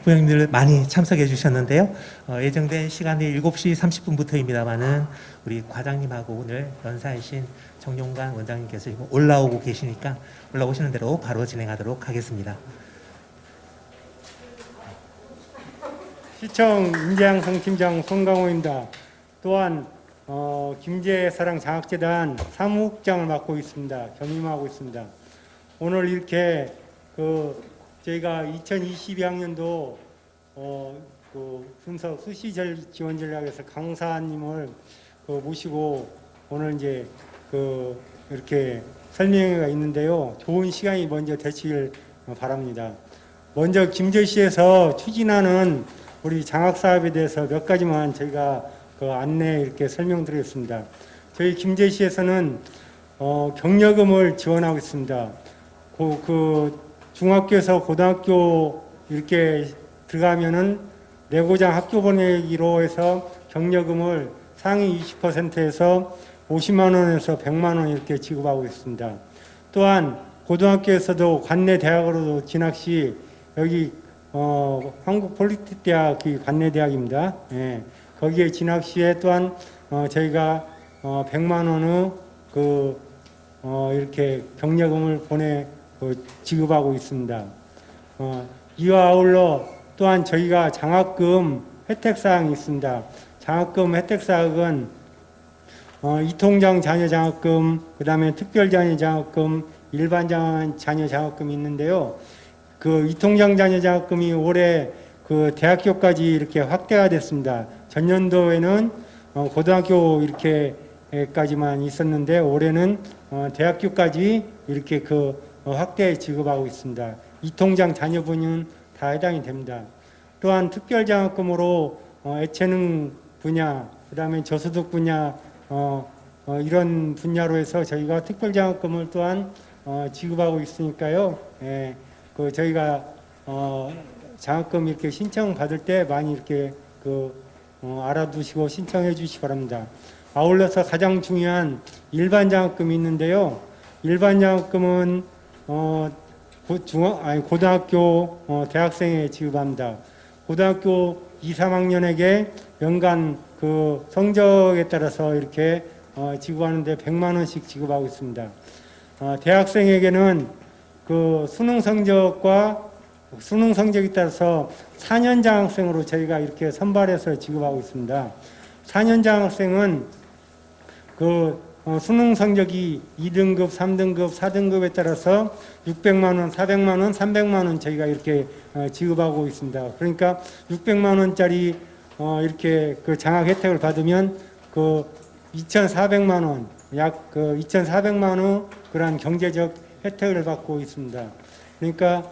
학부형님들 많이 참석해 주셨는데요. 예정된 시간이 7시 30분부터입니다만은 우리 과장님하고 오늘 연사이신 정용관 원장님께서 올라오고 계시니까 올라오시는 대로 바로 진행하도록 하겠습니다. 시청 인재양성팀장 손강호입니다. 또한 김제사랑장학재단 사무국장을 맡고 있습니다. 겸임하고 있습니다. 오늘 이렇게 저희가 2022학년도 순서 수시절 지원 전략에서 강사님을 모시고 오늘 이제 이렇게 설명회가 있는데요. 좋은 시간이 먼저 되시길 바랍니다. 먼저 김제시에서 추진하는 우리 장학사업에 대해서 몇 가지만 저희가 안내 이렇게 설명드리겠습니다. 저희 김제시에서는 경력금을 지원하고 있습니다. 중학교에서 고등학교 이렇게 들어가면은 내고장 학교 보내기로 해서 경력금을 상위 20%에서 50만 원에서 100만 원 이렇게 지급하고 있습니다. 또한 고등학교에서도 관내 대학으로 진학 시 여기 한국폴리텍대학이 관내 대학입니다. 예, 거기에 진학 시에 또한 저희가 100만 원의 이렇게 경력금을 지급하고 있습니다. 이와 아울러 또한 저희가 장학금 혜택사항이 있습니다. 장학금 혜택사항은 이통장 자녀장학금, 그 다음에 특별자녀장학금, 일반 자녀장학금이 있는데요. 이통장 자녀장학금이 올해 대학교까지 이렇게 확대가 됐습니다. 전년도에는 고등학교 이렇게까지만 있었는데 올해는 대학교까지 이렇게 확대 지급하고 있습니다. 이통장 자녀분은 다 해당이 됩니다. 또한 특별장학금으로 예체능 분야, 그 다음에 저소득 분야, 이런 분야로 해서 저희가 특별장학금을 또한 지급하고 있으니까요. 예, 저희가 장학금 이렇게 신청 받을 때 많이 이렇게 알아두시고 신청해 주시기 바랍니다. 아울러서 가장 중요한 일반 장학금이 있는데요. 일반 장학금은 고등학교 대학생에 지급합니다. 고등학교 2, 3학년에게 연간 성적에 따라서 이렇게 지급하는데 100만 원씩 지급하고 있습니다. 대학생에게는 수능 성적에 따라서 4년 장학생으로 저희가 이렇게 선발해서 지급하고 있습니다. 4년 장학생은 수능 성적이 2등급, 3등급, 4등급에 따라서 600만 원, 400만 원, 300만 원 저희가 이렇게 지급하고 있습니다. 그러니까 600만 원짜리 이렇게 장학 혜택을 받으면 2,400만 원, 약 2,400만 원 그러한 경제적 혜택을 받고 있습니다. 그러니까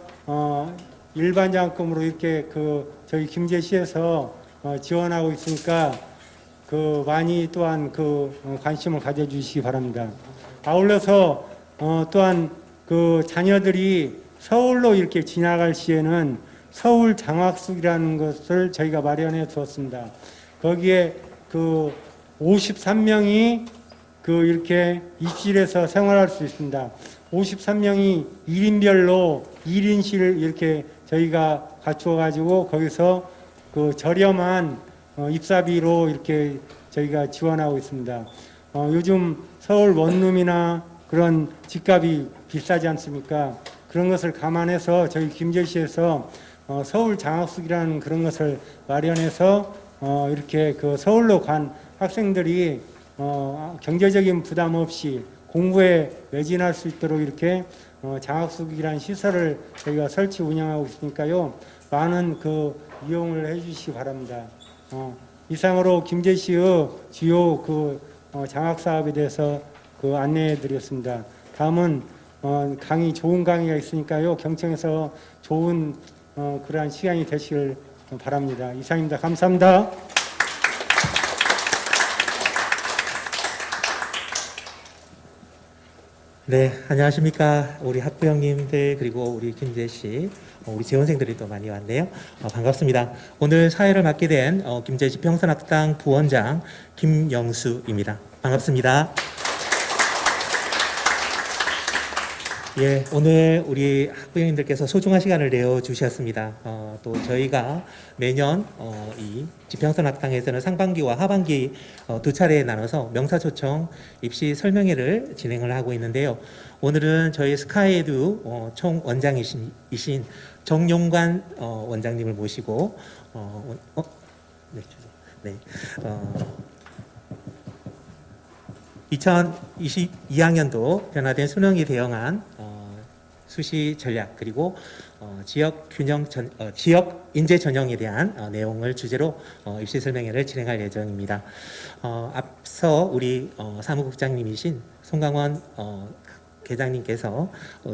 일반 장학금으로 이렇게 저희 김제시에서 지원하고 있으니까 많이 또한 관심을 가져주시기 바랍니다. 아울러서 또한 자녀들이 서울로 이렇게 지나갈 시에는 서울 장학숙이라는 것을 저희가 마련해 두었습니다. 거기에 53명이 이렇게 입실해서 생활할 수 있습니다. 53명이 1인별로 1인실 이렇게 저희가 갖추어 가지고 거기서 저렴한 입사비로 이렇게 저희가 지원하고 있습니다. 요즘 서울 원룸이나 그런 집값이 비싸지 않습니까? 그런 것을 감안해서 저희 김제시에서 서울 장학숙이라는 그런 것을 마련해서 이렇게 서울로 간 학생들이 경제적인 부담 없이 공부에 매진할 수 있도록 이렇게 장학숙이라는 시설을 저희가 설치 운영하고 있으니까요. 많은 이용을 해 주시기 바랍니다. 이상으로 김제시의 주요 장학 사업에 대해서 안내해 드렸습니다. 다음은 좋은 강의가 있으니까요. 경청에서 좋은 그러한 시간이 되시길 바랍니다. 이상입니다. 감사합니다. 네, 안녕하십니까. 우리 학부형님들 그리고 우리 김제시 우리 재원생들이 또 많이 왔네요. 반갑습니다. 오늘 사회를 맡게 된 김제시 평산학당 부원장 김영수입니다. 반갑습니다. 예, 오늘 우리 학부형님들께서 소중한 시간을 내어 주셨습니다. 또 저희가 매년 이 지평선 학당에서는 상반기와 하반기 두 차례에 나눠서 명사초청 입시 설명회를 진행을 하고 있는데요. 오늘은 저희 스카이에듀 총 원장이신 정용관 원장님을 모시고 네, 네, 2022학년도 변화된 수능에 대응한 수시 전략 그리고 지역 인재 전형에 대한 내용을 주제로 입시 설명회를 진행할 예정입니다. 앞서 우리 사무국장님이신 송강원 계장님께서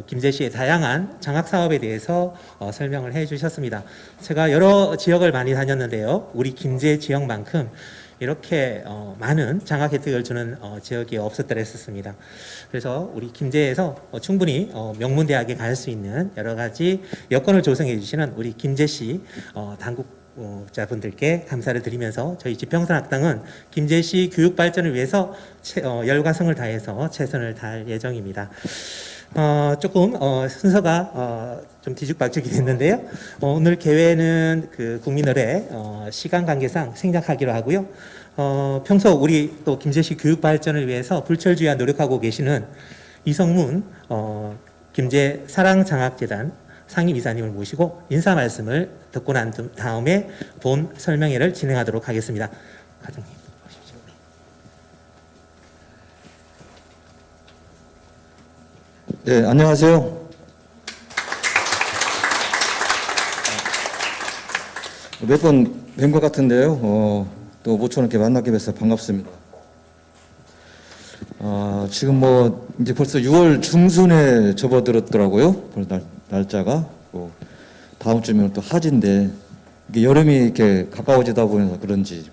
김제시의 다양한 장학 사업에 대해서 설명을 해주셨습니다. 제가 여러 지역을 많이 다녔는데요, 우리 김제 지역만큼 이렇게 많은 장학 혜택을 주는 지역이 없었더라 했었습니다. 그래서 우리 김제에서 충분히 명문대학에 갈 수 있는 여러 가지 여건을 조성해 주시는 우리 김제시 당국자분들께 감사를 드리면서 저희 지평선 학당은 김제시 교육 발전을 위해서 열과 성을 다해서 최선을 다할 예정입니다. 조금 순서가 좀 뒤죽박죽이 됐는데요. 오늘 개회는 그 국민의례 시간 관계상 생략하기로 하고요. 평소 우리 또 김제시 교육 발전을 위해서 불철주야 노력하고 계시는 이성문 김제 사랑장학재단 상임이사님을 모시고 인사 말씀을 듣고 난 다음에 본 설명회를 진행하도록 하겠습니다. 과장님 오십시오. 네, 안녕하세요. 몇 번 뵌 것 같은데요. 또 모처럼 이렇게 만나게 돼서 반갑습니다. 지금 뭐 이제 벌써 6월 중순에 접어들었더라고요. 벌써 날짜가 다음 주면 또 하지인데 이게 여름이 이렇게 가까워지다 보면서 그런지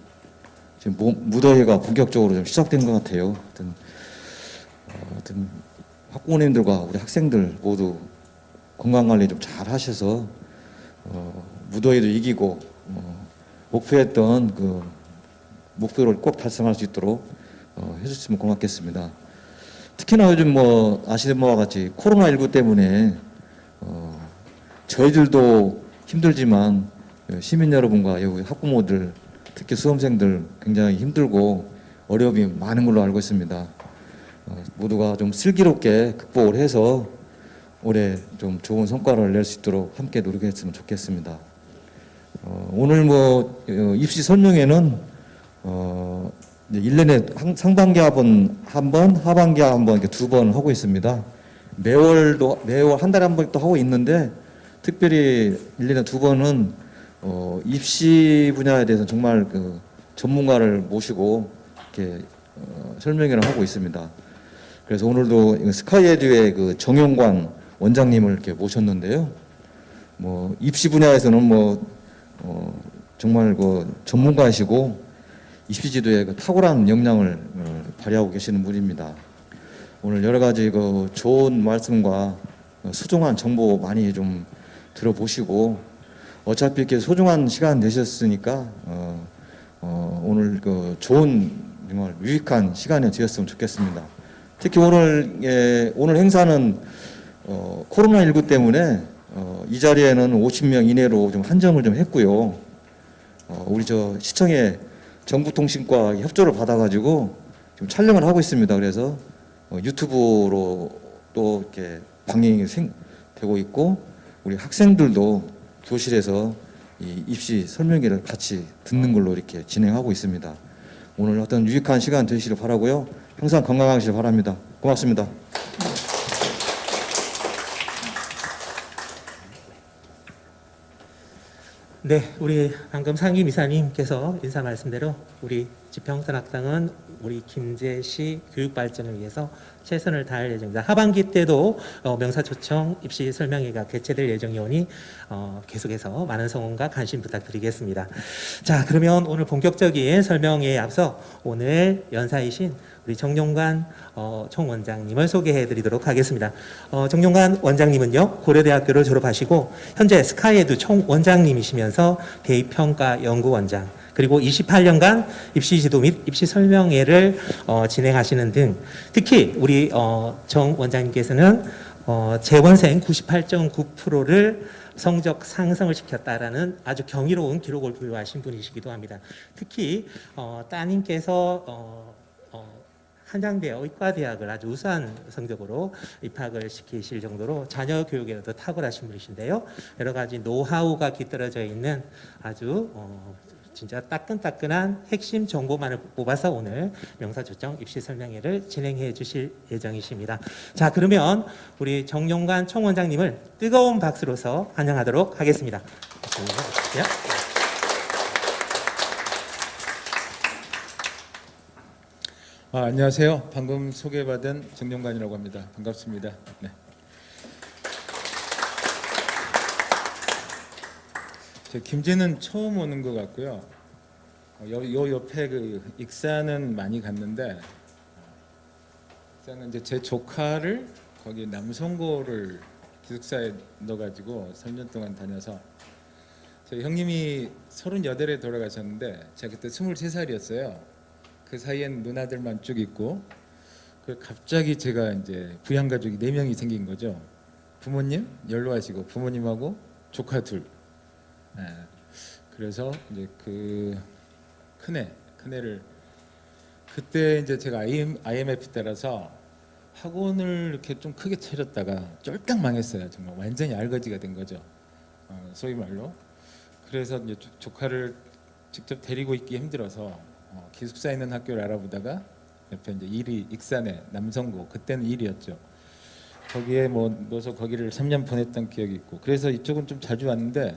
지금 무더위가 본격적으로 좀 시작된 것 같아요. 하여튼 학부모님들과 우리 학생들 모두 건강 관리 좀 잘 하셔서 무더위도 이기고 목표했던 그 목표를 꼭 달성할 수 있도록 해주시면 고맙겠습니다. 특히나 요즘 뭐 아시는 바와 같이 코로나19 때문에 저희들도 힘들지만 시민 여러분과 여기 학부모들, 특히 수험생들 굉장히 힘들고 어려움이 많은 걸로 알고 있습니다. 모두가 좀 슬기롭게 극복을 해서 올해 좀 좋은 성과를 낼 수 있도록 함께 노력했으면 좋겠습니다. 오늘 뭐 입시 설명회는 1년에 상반기 한 번, 하반기 한 번 이렇게 2번 하고 있습니다. 매월 한 달에 한 번 또 하고 있는데 특별히 1년에 2번은 입시 분야에 대해서 정말 그 전문가를 모시고 이렇게 설명회를 하고 있습니다. 그래서 오늘도 스카이에듀의 그 정용관 원장님을 이렇게 모셨는데요. 뭐 입시 분야에서는 정말 그 전문가이시고 입시 지도에 그 탁월한 역량을 발휘하고 계시는 분입니다. 오늘 여러 가지 그 좋은 말씀과 소중한 정보 많이 좀 들어보시고 어차피 이렇게 소중한 시간 되셨으니까 오늘 그 좋은 정말 유익한 시간이 되었으면 좋겠습니다. 특히 오늘 행사는 코로나19 때문에 이 자리에는 50명 이내로 좀 한정을 좀 했고요. 우리 저 시청에 정부통신과 협조를 받아가지고 지금 촬영을 하고 있습니다. 그래서 유튜브로 또 이렇게 방영이 되고 있고 우리 학생들도 교실에서 이 입시 설명회를 같이 듣는 걸로 이렇게 진행하고 있습니다. 오늘 어떤 유익한 시간 되시길 바라고요. 항상 건강하시길 바랍니다. 고맙습니다. 네, 우리 방금 상임이사님께서 인사 말씀대로 우리 지평선 학당은 우리 김제시 교육 발전을 위해서 최선을 다할 예정입니다. 하반기 때도 명사초청 입시 설명회가 개최될 예정이오니 계속해서 많은 성원과 관심 부탁드리겠습니다. 자, 그러면 오늘 본격적인 설명회에 앞서 오늘 연사이신 우리 정용관 총원장님을 소개해드리도록 하겠습니다. 정용관 원장님은요, 고려대학교를 졸업하시고 현재 스카이에듀 총원장님이시면서 대입평가연구원장, 그리고 28년간 입시지도 및 입시설명회를 진행하시는 등 특히 우리 정 원장님께서는 재원생 98.9%를 성적 상승을 시켰다라는 아주 경이로운 기록을 보유하신 분이시기도 합니다. 특히 따님께서 한양대 의과대학을 아주 우수한 성적으로 입학을 시키실 정도로 자녀 교육에도 탁월하신 분이신데요. 여러 가지 노하우가 깃들어져 있는 아주 진짜 따끈따끈한 핵심 정보만을 뽑아서 오늘 명사조정 입시 설명회를 진행해 주실 예정이십니다. 자, 그러면 우리 정용관 총원장님을 뜨거운 박수로서 환영하도록 하겠습니다. 박수 한번 해주시죠. 안녕하세요. 방금 소개받은 정용관이라고 합니다. 반갑습니다. 네. 제 김제는 처음 오는 것 같고요. 요 옆에 그 익산은 많이 갔는데 익산은 이제 제 조카를 거기 남성고를 기숙사에 넣어가지고 3년 동안 다녀서 제 형님이 38에 돌아가셨는데 제가 그때 23살이었어요. 그 사이엔 누나들만 쭉 있고 그 갑자기 제가 이제 부양 가족이 4명이 생긴 거죠. 부모님 연로하시고 부모님하고 조카 둘. 네. 그래서 이제 그 큰애를 그때 이제 제가 IMF 때라서 학원을 이렇게 좀 크게 차렸다가 쫄딱 망했어요. 정말 완전히 알거지가 된 거죠. 소위 말로. 그래서 이제 조카를 직접 데리고 있기 힘들어서 기숙사에 있는 학교를 알아보다가 옆에 이제 익산에 남성고 그때는 1이었죠. 거기에 뭐 넣어서 거기를 3년 보냈던 기억이 있고 그래서 이쪽은 좀 자주 왔는데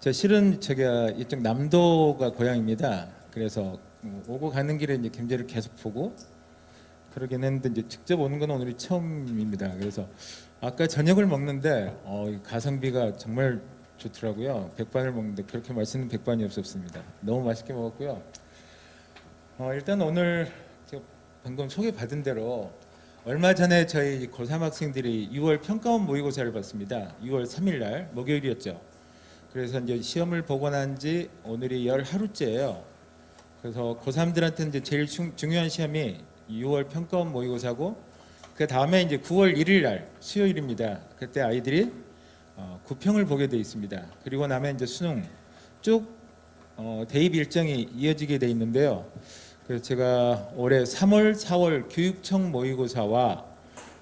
제가 실은 제가 이쪽 남도가 고향입니다. 그래서 오고 가는 길에 이제 김제를 계속 보고 그러긴 했는데 이제 직접 오는 건 오늘이 처음입니다. 그래서 아까 저녁을 먹는데 가성비가 정말 좋더라고요. 백반을 먹는데 그렇게 맛있는 백반이 없었습니다. 너무 맛있게 먹었고요. 일단 오늘 제가 방금 소개받은 대로 얼마 전에 저희 고3 학생들이 6월 평가원 모의고사를 봤습니다. 6월 3일 날 목요일이었죠. 그래서 이제 시험을 보고 난 지 오늘이 10하루째예요. 그래서 고3들한테는 이제 제일 중요한 시험이 6월 평가원 모의고사고 그 다음에 이제 9월 1일 날 수요일입니다. 그때 아이들이 구평을 보게 돼 있습니다. 그리고 나면 이제 수능 쭉 대입 일정이 이어지게 돼 있는데요. 그래서 제가 올해 3월, 4월 교육청 모의고사와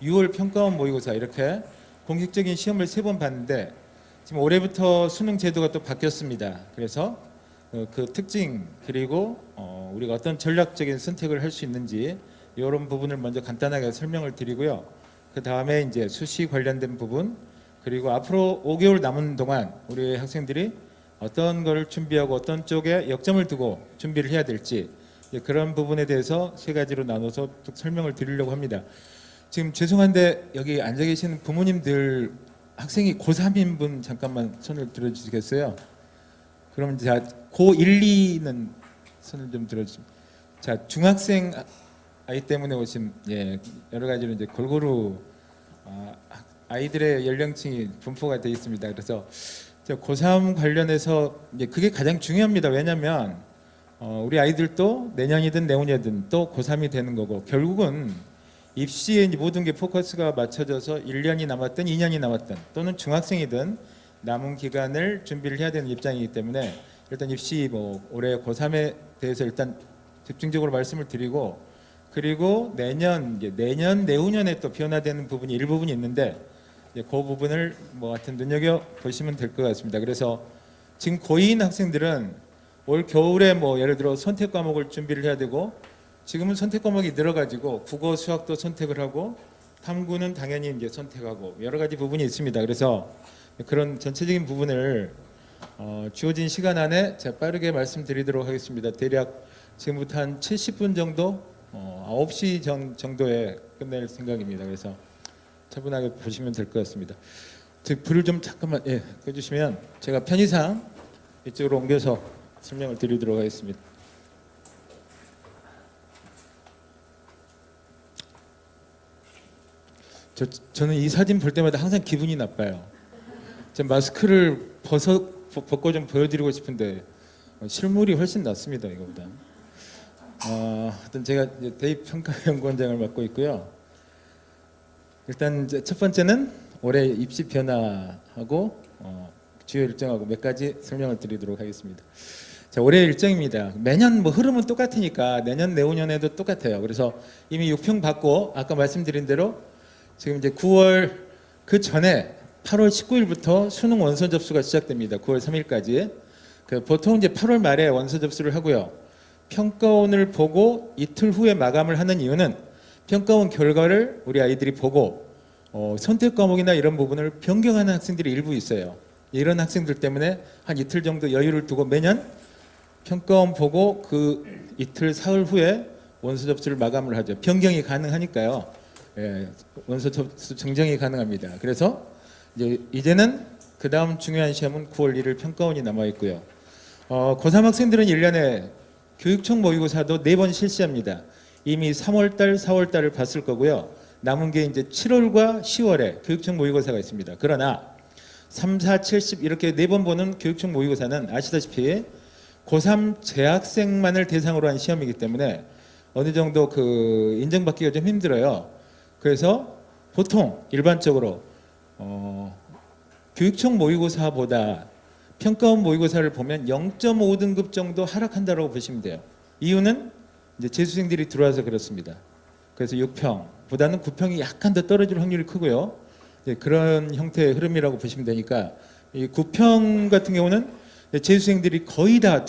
6월 평가원 모의고사 이렇게 공식적인 시험을 3번 봤는데 지금 올해부터 수능 제도가 또 바뀌었습니다. 그래서 그 특징 그리고 우리가 어떤 전략적인 선택을 할 수 있는지 이런 부분을 먼저 간단하게 설명을 드리고요. 그 다음에 이제 수시 관련된 부분 그리고 앞으로 5개월 남은 동안 우리 학생들이 어떤 거를 준비하고 어떤 쪽에 역점을 두고 준비를 해야 될지 그런 부분에 대해서 3가지로 나눠서 쭉 설명을 드리려고 합니다. 지금 죄송한데 여기 앉아 계시는 부모님들 학생이 고3인 분 잠깐만 손을 들어주시겠어요? 그럼 자 고1, 2는 손을 좀 들어주시면 자 중학생 아이 때문에 오신 여러 가지로 이제 골고루 아이들의 연령층이 분포가 되어 있습니다. 그래서 고3 관련해서 이제 그게 가장 중요합니다. 왜냐하면 우리 아이들도 내년이든 내후년이든 또 고3이 되는 거고 결국은 입시에 이제 모든 게 포커스가 맞춰져서 1년이 남았든 2년이 남았든 또는 중학생이든 남은 기간을 준비를 해야 되는 입장이기 때문에 일단 입시 올해 고3에 대해서 일단 집중적으로 말씀을 드리고 그리고 내년 내후년에 또 변화되는 부분이 일부분이 있는데 그 부분을 하여튼 눈여겨 보시면 될 것 같습니다. 그래서 지금 고2인 학생들은 올 겨울에 예를 들어 선택 과목을 준비를 해야 되고 지금은 선택 과목이 늘어가지고 국어, 수학도 선택을 하고 탐구는 당연히 이제 선택하고 여러 가지 부분이 있습니다. 그래서 그런 전체적인 부분을 주어진 시간 안에 제가 빠르게 말씀드리도록 하겠습니다. 대략 지금부터 한 70분 정도 9시 정도에 끝낼 생각입니다. 그래서 차분하게 보시면 될 것 같습니다. 불을 좀 잠깐만 꺼주시면 제가 편의상 이쪽으로 옮겨서 설명을 드리도록 하겠습니다. 저는 이 사진 볼 때마다 항상 기분이 나빠요. 제 마스크를 벗고 좀 보여드리고 싶은데 실물이 훨씬 낫습니다. 이거보다. 하여튼 제가 대입평가연구원장을 맡고 있고요. 일단 이제 첫 번째는 올해 입시 변화하고 주요 일정하고 몇 가지 설명을 드리도록 하겠습니다. 자, 올해 일정입니다. 매년 뭐 흐름은 똑같으니까 내년 내후년에도 똑같아요. 그래서 이미 6평 받고 아까 말씀드린 대로 지금 이제 9월 그 전에 8월 19일부터 수능 원서 접수가 시작됩니다. 9월 3일까지. 보통 이제 8월 말에 원서 접수를 하고요. 평가원을 보고 이틀 후에 마감을 하는 이유는 평가원 결과를 우리 아이들이 보고 선택 과목이나 이런 부분을 변경하는 학생들이 일부 있어요. 이런 학생들 때문에 한 이틀 정도 여유를 두고 매년 평가원 보고 그 이틀 사흘 후에 원서 접수를 마감을 하죠. 변경이 가능하니까요. 예, 원서 접수 정정이 가능합니다. 그래서 이제는 그 다음 중요한 시험은 9월 1일 평가원이 남아 있고요. 고3 학생들은 1년에 교육청 모의고사도 4번 실시합니다. 이미 3월달, 4월달을 봤을 거고요. 남은 게 이제 7월과 10월에 교육청 모의고사가 있습니다. 그러나 3, 4, 7, 10 이렇게 4번 보는 교육청 모의고사는 아시다시피 고3 재학생만을 대상으로 한 시험이기 때문에 어느 정도 그 인정받기가 좀 힘들어요. 그래서 보통 일반적으로 교육청 모의고사보다 평가원 모의고사를 보면 0.5등급 정도 하락한다고 보시면 돼요. 이유는 이제 재수생들이 들어와서 그렇습니다. 그래서 6평보다는 9평이 약간 더 떨어질 확률이 크고요. 그런 형태의 흐름이라고 보시면 되니까 이 9평 같은 경우는 재수생들이 거의 다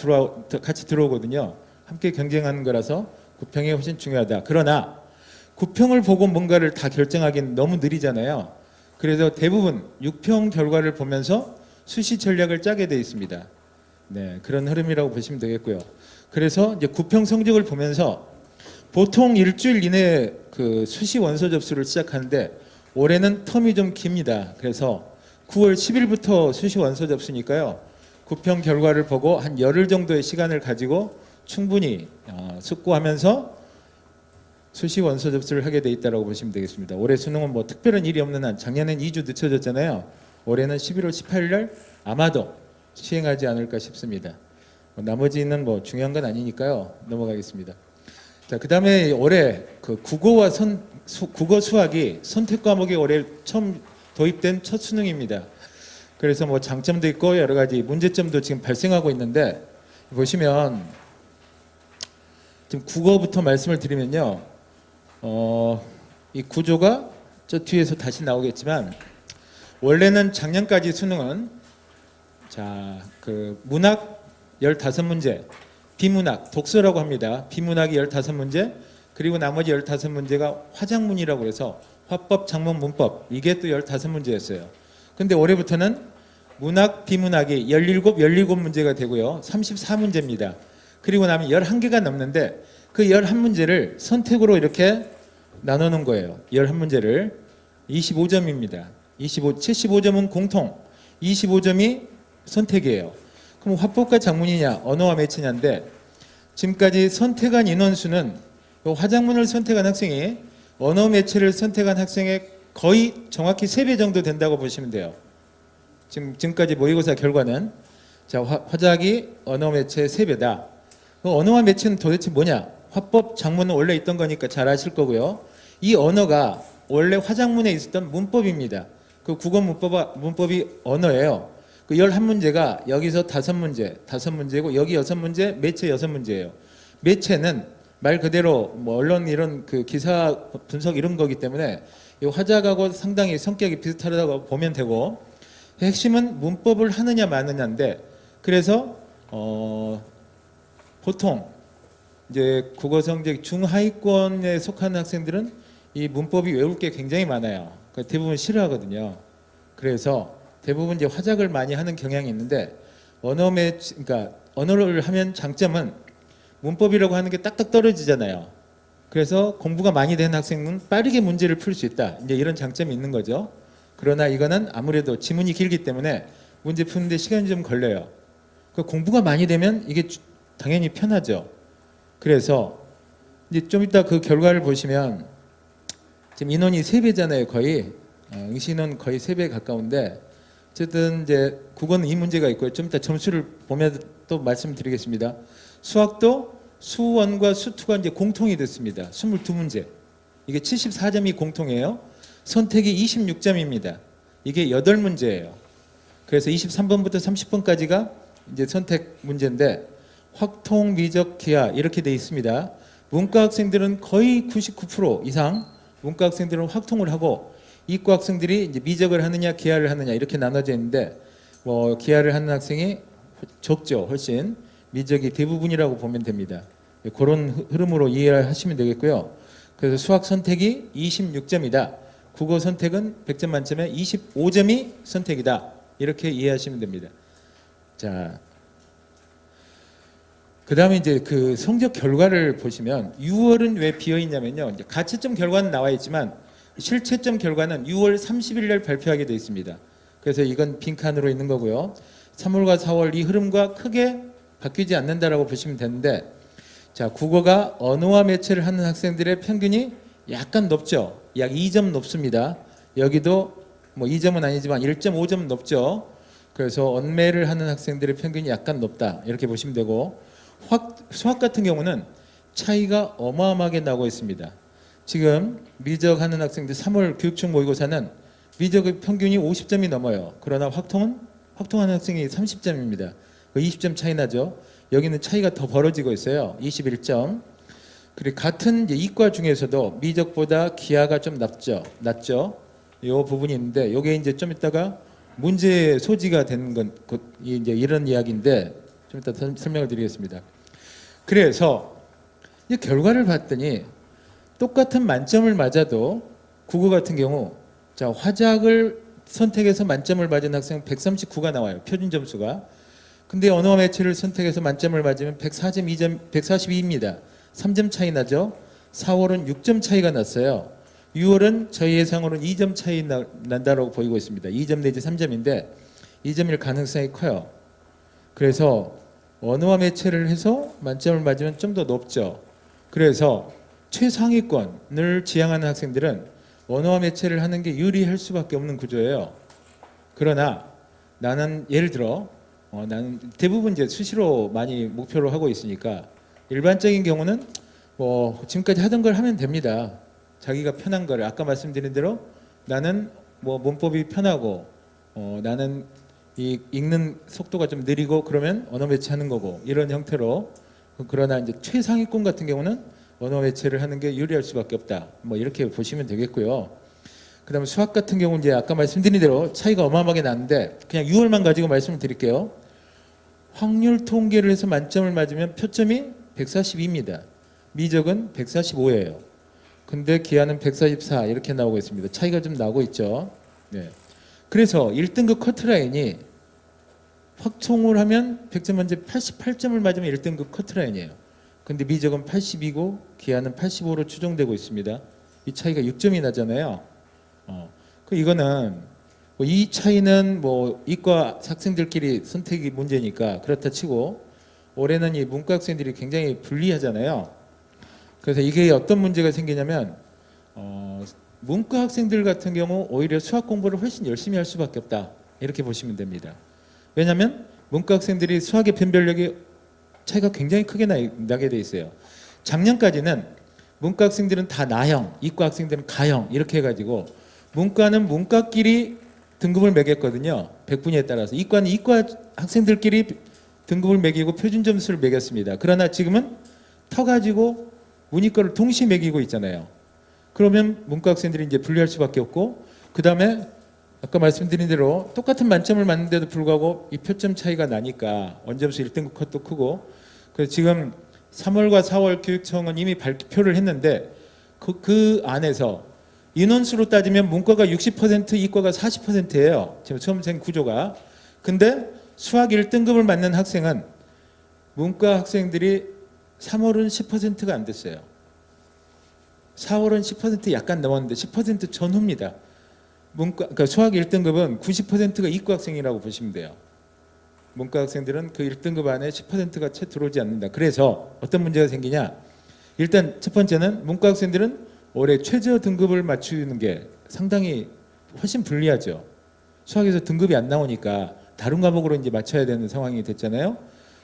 같이 들어오거든요. 함께 경쟁하는 거라서 9평이 훨씬 중요하다. 그러나 9평을 보고 뭔가를 다 결정하기는 너무 느리잖아요. 그래서 대부분 6평 결과를 보면서 수시 전략을 짜게 돼 있습니다. 네, 그런 흐름이라고 보시면 되겠고요. 그래서 이제 9평 성적을 보면서 보통 일주일 이내에 그 수시 원서 접수를 시작하는데 올해는 텀이 좀 깁니다. 그래서 9월 10일부터 수시 원서 접수니까요. 9평 결과를 보고 한 열흘 정도의 시간을 가지고 충분히 숙고하면서 수시 원서 접수를 하게 돼 있다고 보시면 되겠습니다. 올해 수능은 뭐 특별한 일이 없는 한 작년엔 2주 늦춰졌잖아요. 올해는 11월 18일 날 아마도 시행하지 않을까 싶습니다. 나머지는 뭐 중요한 건 아니니까요. 넘어가겠습니다. 자, 그다음에 올해 그 국어와 국어 수학이 선택 과목이 올해 처음 도입된 첫 수능입니다. 그래서 뭐 장점도 있고 여러 가지 문제점도 지금 발생하고 있는데 보시면 지금 국어부터 말씀을 드리면요. 이 구조가 저 뒤에서 다시 나오겠지만 원래는 작년까지 수능은 그 문학 15문제, 비문학, 독서라고 합니다. 비문학이 15문제, 그리고 나머지 15문제가 화작문이라고 해서 화법, 작문, 문법 이게 또 15문제였어요. 근데 올해부터는 문학, 비문학이 17문제가 되고요. 34문제입니다. 그리고 나면 11개가 넘는데 그 11문제를 선택으로 이렇게 나누는 거예요. 11문제를 25점입니다. 75점은 공통, 25점이 선택이에요. 그럼 화법과 작문이냐, 언어와 매체냐인데 지금까지 선택한 인원수는 화작문을 선택한 학생이 언어 매체를 선택한 학생의 거의 정확히 3배 정도 된다고 보시면 돼요. 지금까지 모의고사 결과는 화작이 언어 매체의 3배다. 언어와 매체는 도대체 뭐냐? 화법, 작문은 원래 있던 거니까 잘 아실 거고요. 이 언어가 원래 화작문에 있었던 문법입니다. 그 국어 문법이 언어예요. 그 11문제가 여기서 5문제고 여기 6문제, 매체 6문제예요. 매체는 말 그대로 뭐 언론 이런 그 기사 분석 이런 거기 때문에 이 화작하고 상당히 성격이 비슷하다고 보면 되고 핵심은 문법을 하느냐 마느냐인데 그래서 보통 이제 국어 성적 중하위권에 속한 학생들은 이 문법이 외울 게 굉장히 많아요. 그러니까 대부분 싫어하거든요. 그래서 대부분 이제 화작을 많이 하는 경향이 있는데 그러니까 언어를 하면 장점은 문법이라고 하는 게 딱딱 떨어지잖아요. 그래서 공부가 많이 된 학생은 빠르게 문제를 풀 수 있다. 이제 이런 장점이 있는 거죠. 그러나 이거는 아무래도 지문이 길기 때문에 문제 푸는데 시간이 좀 걸려요. 그 공부가 많이 되면 이게 당연히 편하죠. 그래서 이제 좀 이따 그 결과를 보시면 지금 인원이 3배잖아요. 거의 응시는 거의 3배 가까운데 어쨌든 이제 국어는 이 문제가 있고요. 좀 이따 점수를 보면 또 말씀드리겠습니다. 수학도 수원과 수투가 이제 공통이 됐습니다. 22문제. 이게 74점이 공통이에요. 선택이 26점입니다. 이게 8문제예요. 그래서 23번부터 30번까지가 이제 선택 문제인데 확통, 미적, 기하 이렇게 돼 있습니다. 문과 학생들은 거의 99% 이상 문과 학생들은 확통을 하고 이과 학생들이 이제 미적을 하느냐 기하를 하느냐 이렇게 나눠져 있는데 뭐 기하를 하는 학생이 적죠. 훨씬 미적이 대부분이라고 보면 됩니다. 그런 흐름으로 이해하시면 되겠고요. 그래서 수학 선택이 26점이다. 국어 선택은 100점 만점에 25점이 선택이다. 이렇게 이해하시면 됩니다. 자, 그 다음에 이제 그 성적 결과를 보시면 6월은 왜 비어 있냐면요. 이제 가채점 결과는 나와 있지만 실채점 결과는 6월 30일 날 발표하게 되어 있습니다. 그래서 이건 빈칸으로 있는 거고요. 3월과 4월 이 흐름과 크게 바뀌지 않는다라고 보시면 되는데, 자, 국어가 언어와 매체를 하는 학생들의 평균이 약간 높죠. 약 2점 높습니다. 여기도 뭐 2점은 아니지만 1.5점 높죠. 그래서 언매를 하는 학생들의 평균이 약간 높다. 이렇게 보시면 되고, 수학 같은 경우는 차이가 어마어마하게 나고 있습니다. 지금 미적하는 학생들 3월 교육청 모의고사는 미적의 평균이 50점이 넘어요. 그러나 확통하는 학생이 30점입니다. 20점 차이 나죠. 여기는 차이가 더 벌어지고 있어요. 21점. 그리고 같은 이제 이과 중에서도 미적보다 기하가 좀 낮죠. 이 부분이 있는데 이게 이제 좀 이따가 문제 소지가 되는 건 이제 이런 이야기인데 좀 이따 설명을 드리겠습니다. 그래서 이 결과를 봤더니 똑같은 만점을 맞아도 국어 같은 경우 자, 화작을 선택해서 만점을 맞은 학생 139가 나와요. 표준 점수가. 근데 언어와 매체를 선택해서 만점을 맞으면 142입니다. 3점 차이 나죠. 4월은 6점 차이가 났어요. 6월은 저희 예상으로는 2점 차이 난다고 보이고 있습니다. 2점 내지 3점인데 2점일 가능성이 커요. 그래서 언어와 매체를 해서 만점을 맞으면 좀 더 높죠. 그래서 최상위권을 지향하는 학생들은 언어와 매체를 하는 게 유리할 수밖에 없는 구조예요. 그러나 나는 예를 들어 나는 대부분 이제 수시로 많이 목표로 하고 있으니까 일반적인 경우는 뭐 지금까지 하던 걸 하면 됩니다. 자기가 편한 거를 아까 말씀드린 대로 나는 뭐 문법이 편하고 나는 이 읽는 속도가 좀 느리고 그러면 언어 매체하는 거고 이런 형태로. 그러나 이제 최상위권 같은 경우는 언어 매체를 하는 게 유리할 수밖에 없다. 뭐 이렇게 보시면 되겠고요. 그다음에 수학 같은 경우는 이제 아까 말씀드린 대로 차이가 어마어마하게 나는데 그냥 6월만 가지고 말씀을 드릴게요. 확률 통계를 해서 만점을 맞으면 표점이 142입니다. 미적은 145예요. 근데 기하는 144 이렇게 나오고 있습니다. 차이가 좀 나고 있죠. 네. 그래서 1등급 커트라인이 확통을 하면 100점 만점에 88점을 맞으면 1등급 커트라인이에요. 근데 미적은 80이고 기하는 85로 추정되고 있습니다. 이 차이가 6점이 나잖아요. 이거는 뭐 이 차이는 뭐 이과 학생들끼리 선택이 문제니까 그렇다 치고 올해는 이 문과 학생들이 굉장히 불리하잖아요. 그래서 이게 어떤 문제가 생기냐면 문과 학생들 같은 경우 오히려 수학 공부를 훨씬 열심히 할 수밖에 없다. 이렇게 보시면 됩니다. 왜냐하면 문과 학생들이 수학의 변별력이 차이가 굉장히 크게 나게 돼 있어요. 작년까지는 문과 학생들은 다 나형, 이과 학생들은 가형 이렇게 해가지고 문과는 문과끼리 등급을 매겼거든요. 백분위에 따라서. 이과는 이과 학생들끼리 등급을 매기고 표준 점수를 매겼습니다. 그러나 지금은 터가지고 문이과를 동시에 매기고 있잖아요. 그러면 문과 학생들이 이제 분리할 수밖에 없고, 그 다음에 아까 말씀드린 대로 똑같은 만점을 맞는데도 불구하고 이 표점 차이가 나니까 원점수 1등급 컷도 크고, 그래서 지금 3월과 4월 교육청은 이미 발표를 했는데 그 안에서 인원수로 따지면 문과가 60%, 이과가 40%예요. 지금 수험생 구조가. 근데 수학 1등급을 맞는 학생은 문과 학생들이 3월은 10%가 안 됐어요. 4월은 10% 약간 넘었는데 10% 전후입니다. 그러니까 수학 1등급은 90%가 이과 학생이라고 보시면 돼요. 문과 학생들은 그 1등급 안에 10%가 채 들어오지 않는다. 그래서 어떤 문제가 생기냐? 일단 첫 번째는 문과 학생들은 올해 최저 등급을 맞추는 게 상당히 훨씬 불리하죠. 수학에서 등급이 안 나오니까 다른 과목으로 이제 맞춰야 되는 상황이 됐잖아요.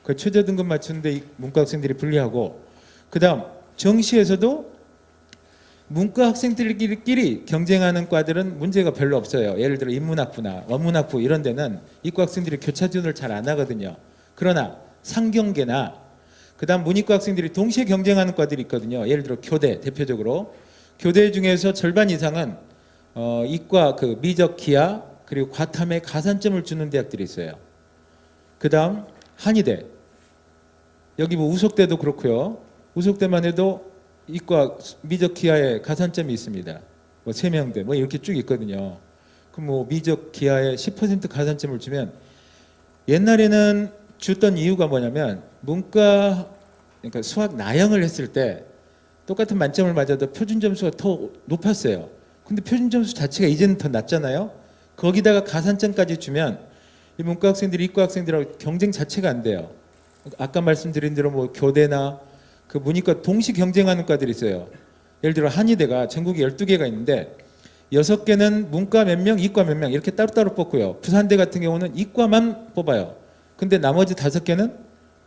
그 최저 등급 맞추는데 문과 학생들이 불리하고, 그다음 정시에서도 문과 학생들끼리 경쟁하는 과들은 문제가 별로 없어요. 예를 들어 인문학부나 원문학부 이런 데는 이과 학생들이 교차 지원을 잘 안 하거든요. 그러나 상경계나 그다음 문이과 학생들이 동시에 경쟁하는 과들이 있거든요. 예를 들어 교대 대표적으로 교대 중에서 절반 이상은 이과 그 미적 기하 그리고 과탐에 가산점을 주는 대학들이 있어요. 그다음 한의대 여기 뭐 우석대도 그렇고요. 우석대만 해도 이과 미적 기하에 가산점이 있습니다. 뭐 세명대 뭐 이렇게 쭉 있거든요. 그럼 뭐 미적 기하에 10% 가산점을 주면 옛날에는 줬던 이유가 뭐냐면 문과 그러니까 수학 나형을 했을 때 똑같은 만점을 맞아도 표준 점수가 더 높았어요. 근데 표준 점수 자체가 이제는 더 낮잖아요. 거기다가 가산점까지 주면 이 문과 학생들이 이과 학생들하고 경쟁 자체가 안 돼요. 아까 말씀드린 대로 뭐 교대나 그 문이과 동시 경쟁하는 과들이 있어요. 예를 들어 한의대가 전국에 12개가 있는데 6개는 문과 몇 명, 이과 몇 명 이렇게 따로따로 뽑고요. 부산대 같은 경우는 이과만 뽑아요. 근데 나머지 5개는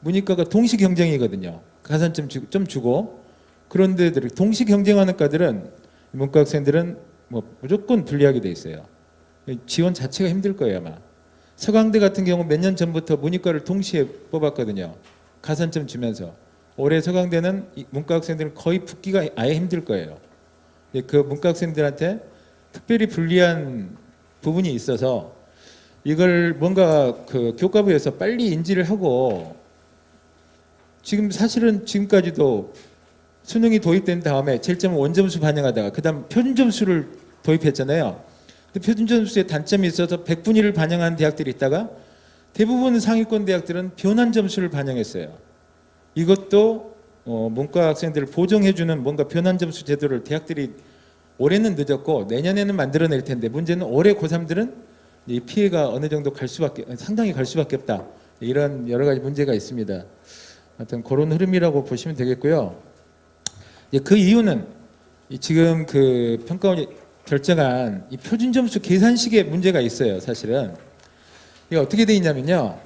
문이과가 동시 경쟁이거든요. 가산점 좀 주고 그런 데들이 동시 경쟁하는 과들은 문과 학생들은 뭐 무조건 불리하게 돼 있어요. 지원 자체가 힘들 거예요 아마. 서강대 같은 경우 몇 년 전부터 문이과를 동시에 뽑았거든요. 가산점 주면서. 올해 서강대는 문과 학생들은 거의 붙기가 아예 힘들 거예요. 그 문과 학생들한테 특별히 불리한 부분이 있어서 이걸 뭔가 그 교과부에서 빨리 인지를 하고 지금 사실은 지금까지도 수능이 도입된 다음에 제일 점은 원점수 반영하다가 그다음 표준 점수를 도입했잖아요. 근데 표준 점수에 단점이 있어서 100분위를 반영한 대학들이 있다가 대부분 상위권 대학들은 변환 점수를 반영했어요. 이것도 문과 학생들을 보정해주는 뭔가 변환 점수 제도를 대학들이 올해는 늦었고 내년에는 만들어낼 텐데 문제는 올해 고3들은 이 피해가 어느 정도 상당히 갈 수밖에 없다. 이런 여러 가지 문제가 있습니다. 하여튼 그런 흐름이라고 보시면 되겠고요. 그 이유는 지금 그 평가원이 결정한 이 표준 점수 계산식에 문제가 있어요. 사실은 이게 어떻게 돼 있냐면요.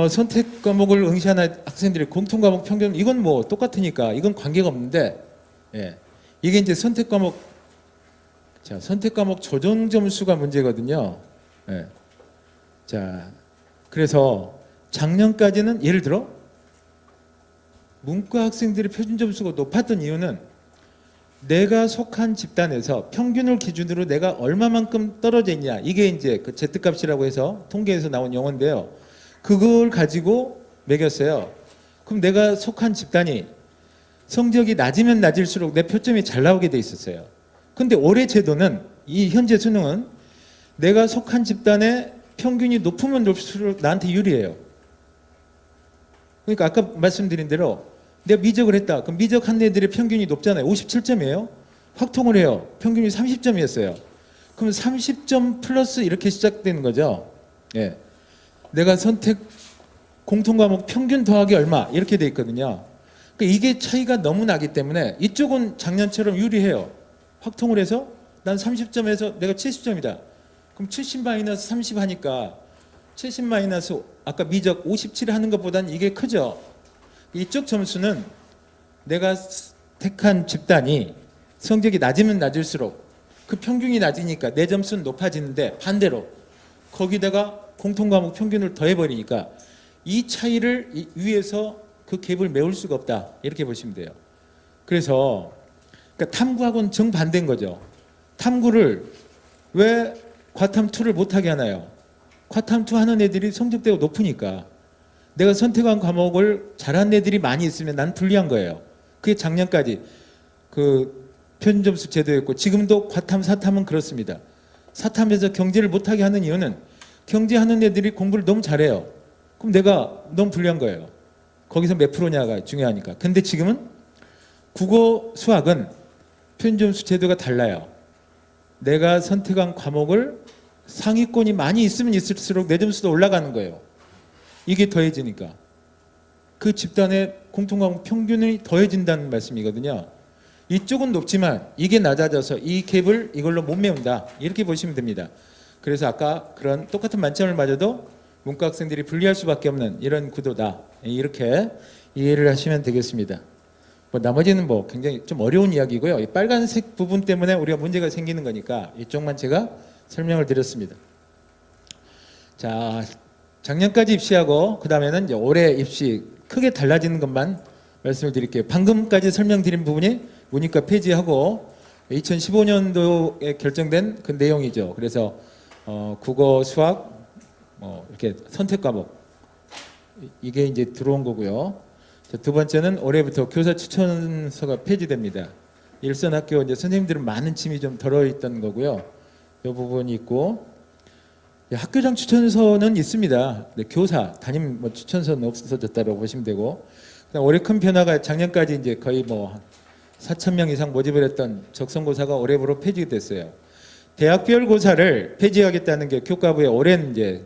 선택 과목을 응시하는 학생들이 공통 과목 평균 이건 뭐 똑같으니까 이건 관계가 없는데 이게 이제 선택 과목 조정 점수가 문제거든요. 자 그래서 작년까지는 예를 들어 문과 학생들의 표준 점수가 높았던 이유는 내가 속한 집단에서 평균을 기준으로 내가 얼마만큼 떨어져 있냐 이게 이제 그 Z값이라고 해서 통계에서 나온 용어인데요. 그걸 가지고 매겼어요. 그럼 내가 속한 집단이 성적이 낮으면 낮을수록 내 표점이 잘 나오게 돼 있었어요. 근데 올해 제도는 이 현재 수능은 내가 속한 집단의 평균이 높으면 높을수록 나한테 유리해요. 그러니까 아까 말씀드린 대로 내가 미적을 했다. 그럼 미적한 애들의 평균이 높잖아요. 57점이에요. 확통을 해요. 평균이 30점이었어요. 그럼 30점 플러스 이렇게 시작되는 거죠. 내가 선택 공통과목 평균 더하기 얼마 이렇게 돼 있거든요. 그러니까 이게 차이가 너무 나기 때문에 이쪽은 작년처럼 유리해요. 확통을 해서 난 30점에서 내가 70점이다. 그럼 70 마이너스 30 하니까 70 마이너스 아까 미적 57 하는 것보다는 이게 크죠. 이쪽 점수는 내가 택한 집단이 성적이 낮으면 낮을수록 그 평균이 낮으니까 내 점수는 높아지는데 반대로 거기다가 공통과목 평균을 더해버리니까 이 차이를 위에서 그 갭을 메울 수가 없다 이렇게 보시면 돼요. 그래서 그러니까 탐구하고는 정반대인 거죠. 탐구를 왜 과탐2를 못하게 하나요? 과탐2 하는 애들이 성적대가 높으니까 내가 선택한 과목을 잘한 애들이 많이 있으면 난 불리한 거예요. 그게 작년까지 그 표준점수 제도였고 지금도 과탐, 사탐은 그렇습니다. 사탐에서 경제를 못하게 하는 이유는 경제하는 애들이 공부를 너무 잘해요. 그럼 내가 너무 불리한 거예요. 거기서 몇 프로냐가 중요하니까. 근데 지금은 국어, 수학은 표준점수 제도가 달라요. 내가 선택한 과목을 상위권이 많이 있으면 있을수록 내 점수도 올라가는 거예요. 이게 더해지니까. 그 집단의 공통과목 평균이 더해진다는 말씀이거든요. 이쪽은 높지만 이게 낮아져서 이 갭을 이걸로 못 메운다. 이렇게 보시면 됩니다. 그래서 아까 그런 똑같은 만점을 맞아도 문과 학생들이 불리할 수밖에 없는 이런 구도다. 이렇게 이해를 하시면 되겠습니다. 뭐 나머지는 뭐 굉장히 좀 어려운 이야기고요. 이 빨간색 부분 때문에 우리가 문제가 생기는 거니까 이쪽만 제가 설명을 드렸습니다. 자, 작년까지 입시하고 그 다음에는 이제 올해 입시 크게 달라지는 것만 말씀을 드릴게요. 방금까지 설명드린 부분이 문이과 폐지하고 2015년도에 결정된 그 내용이죠. 그래서 국어, 수학, 이렇게 선택 과목 이게 이제 들어온 거고요. 자, 두 번째는 올해부터 교사 추천서가 폐지됩니다. 일선 학교 이제 선생님들은 많은 짐이 좀 덜어 있던 거고요. 이 부분이 있고 학교장 추천서는 있습니다. 근데 교사 담임 뭐 추천서는 없어졌다고 보시면 되고, 그다음 올해 큰 변화가 작년까지 이제 거의 뭐 4,000명 이상 모집을 했던 적성고사가 올해부로 폐지됐어요. 대학별 고사를 폐지하겠다는 게 교과부의 오랜 이제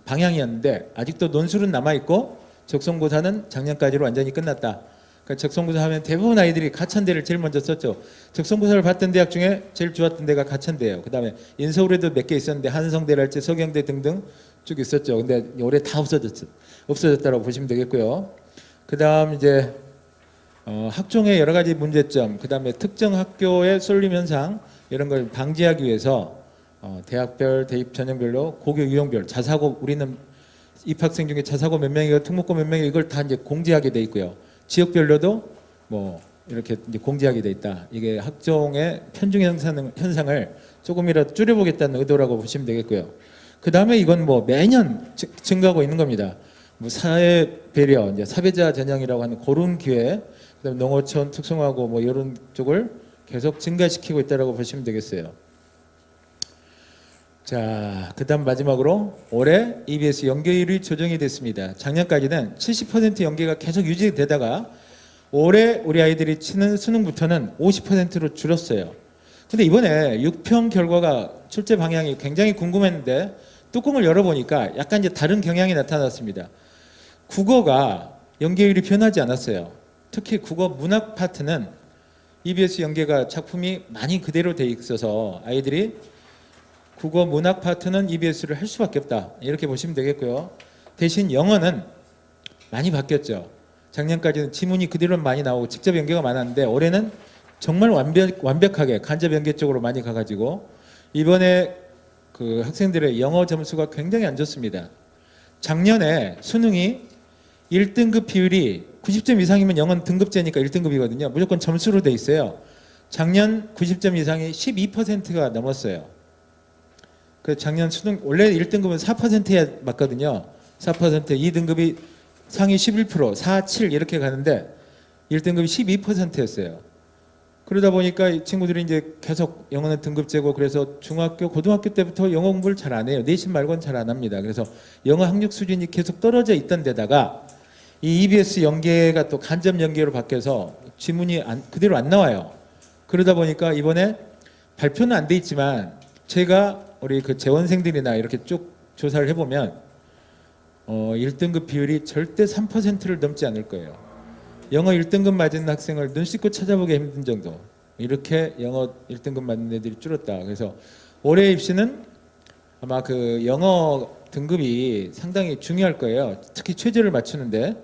방향이었는데 아직도 논술은 남아 있고 적성고사는 작년까지로 완전히 끝났다. 그러니까 적성고사 하면 대부분 아이들이 가천대를 제일 먼저 썼죠. 적성고사를 봤던 대학 중에 제일 좋았던 데가 가천대예요. 그다음에 인서울에도 몇 개 있었는데 한성대랄지 서경대 등등 쭉 있었죠. 근데 올해 다 없어졌다고 보시면 되겠고요. 그다음 이제 학종의 여러 가지 문제점, 그다음에 특정 학교의 쏠림 현상 이런 걸 방지하기 위해서 대학별, 대입 전형별로 고교 유형별 자사고 우리는 입학생 중에 자사고 몇 명이고 특목고 몇 명이 이걸 다 이제 공지하게 돼 있고요. 지역별로도 뭐 이렇게 이제 공지하게 돼 있다. 이게 학종의 편중 현상을 조금이라도 줄여보겠다는 의도라고 보시면 되겠고요. 그 다음에 이건 뭐 매년 증가하고 있는 겁니다. 뭐 사회 배려, 이제 사배자 전형이라고 하는 그런 기회, 그다음 농어촌 특성화고 뭐 이런 쪽을 계속 증가시키고 있다라고 보시면 되겠어요. 자, 그다음 마지막으로 올해 EBS 연계율이 조정이 됐습니다. 작년까지는 70% 연계가 계속 유지되다가 올해 우리 아이들이 치는 수능부터는 50%로 줄었어요. 근데 이번에 6평 결과가 출제 방향이 굉장히 궁금했는데 뚜껑을 열어보니까 약간 이제 다른 경향이 나타났습니다. 국어가 연계율이 변하지 않았어요. 특히 국어 문학 파트는 EBS 연계가 작품이 많이 그대로 돼 있어서 아이들이 국어 문학 파트는 EBS를 할 수밖에 없다. 이렇게 보시면 되겠고요. 대신 영어는 많이 바뀌었죠. 작년까지는 지문이 그대로 많이 나오고 직접 연계가 많았는데 올해는 정말 완벽하게 간접 연계 쪽으로 많이 가가지고 이번에 그 학생들의 영어 점수가 굉장히 안 좋습니다. 작년에 수능이 1등급 비율이 90점 이상이면 영어는 등급제니까 1등급이거든요. 무조건 점수로 돼 있어요. 작년 90점 이상이 12%가 넘었어요. 그 작년 수능 원래 1등급은 4%야 맞거든요. 4% 2등급이 상위 11%, 4, 7 이렇게 가는데 1등급이 12%였어요. 그러다 보니까 이 친구들이 이제 계속 영어는 등급제고 그래서 중학교, 고등학교 때부터 영어 공부를 잘 안 해요. 내신 말고는 잘 안 합니다. 그래서 영어 학력 수준이 계속 떨어져 있던 데다가 이 EBS 연계가 또 간접 연계로 바뀌어서 지문이 그대로 안 나와요. 그러다 보니까 이번에 발표는 안 돼 있지만 제가 우리 그 재원생들이나 이렇게 쭉 조사를 해보면 1등급 비율이 절대 3%를 넘지 않을 거예요. 영어 1등급 맞은 학생을 눈 씻고 찾아보기 힘든 정도. 이렇게 영어 1등급 맞는 애들이 줄었다. 그래서 올해 입시는 아마 그 영어 등급이 상당히 중요할 거예요. 특히 최저를 맞추는데.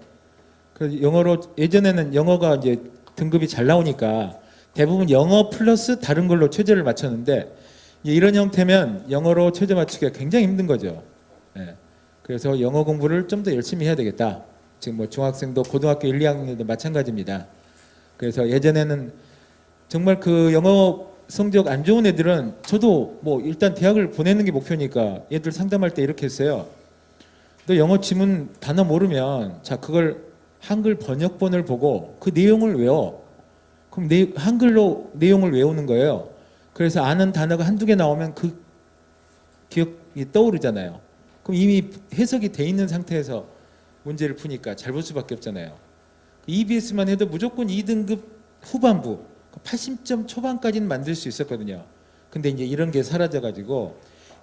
그 영어로 예전에는 영어가 이제 등급이 잘 나오니까 대부분 영어 플러스 다른 걸로 최저를 맞췄는데 이런 형태면 영어로 최저 맞추기가 굉장히 힘든 거죠. 네. 그래서 영어 공부를 좀 더 열심히 해야 되겠다. 지금 뭐 중학생도 고등학교 1, 2학년도 마찬가지입니다. 그래서 예전에는 정말 그 영어 성적 안 좋은 애들은 저도 뭐 일단 대학을 보내는 게 목표니까 애들 상담할 때 이렇게 했어요. 너 영어 지문 단어 모르면 자 그걸 한글 번역본을 보고 그 내용을 외워. 그럼 한글로 내용을 외우는 거예요. 그래서 아는 단어가 한두 개 나오면 그 기억이 떠오르잖아요. 그럼 이미 해석이 돼 있는 상태에서 문제를 푸니까 잘 볼 수밖에 없잖아요. EBS만 해도 무조건 2등급 후반부 80점 초반까지는 만들 수 있었거든요. 근데 이제 이런 게 사라져가지고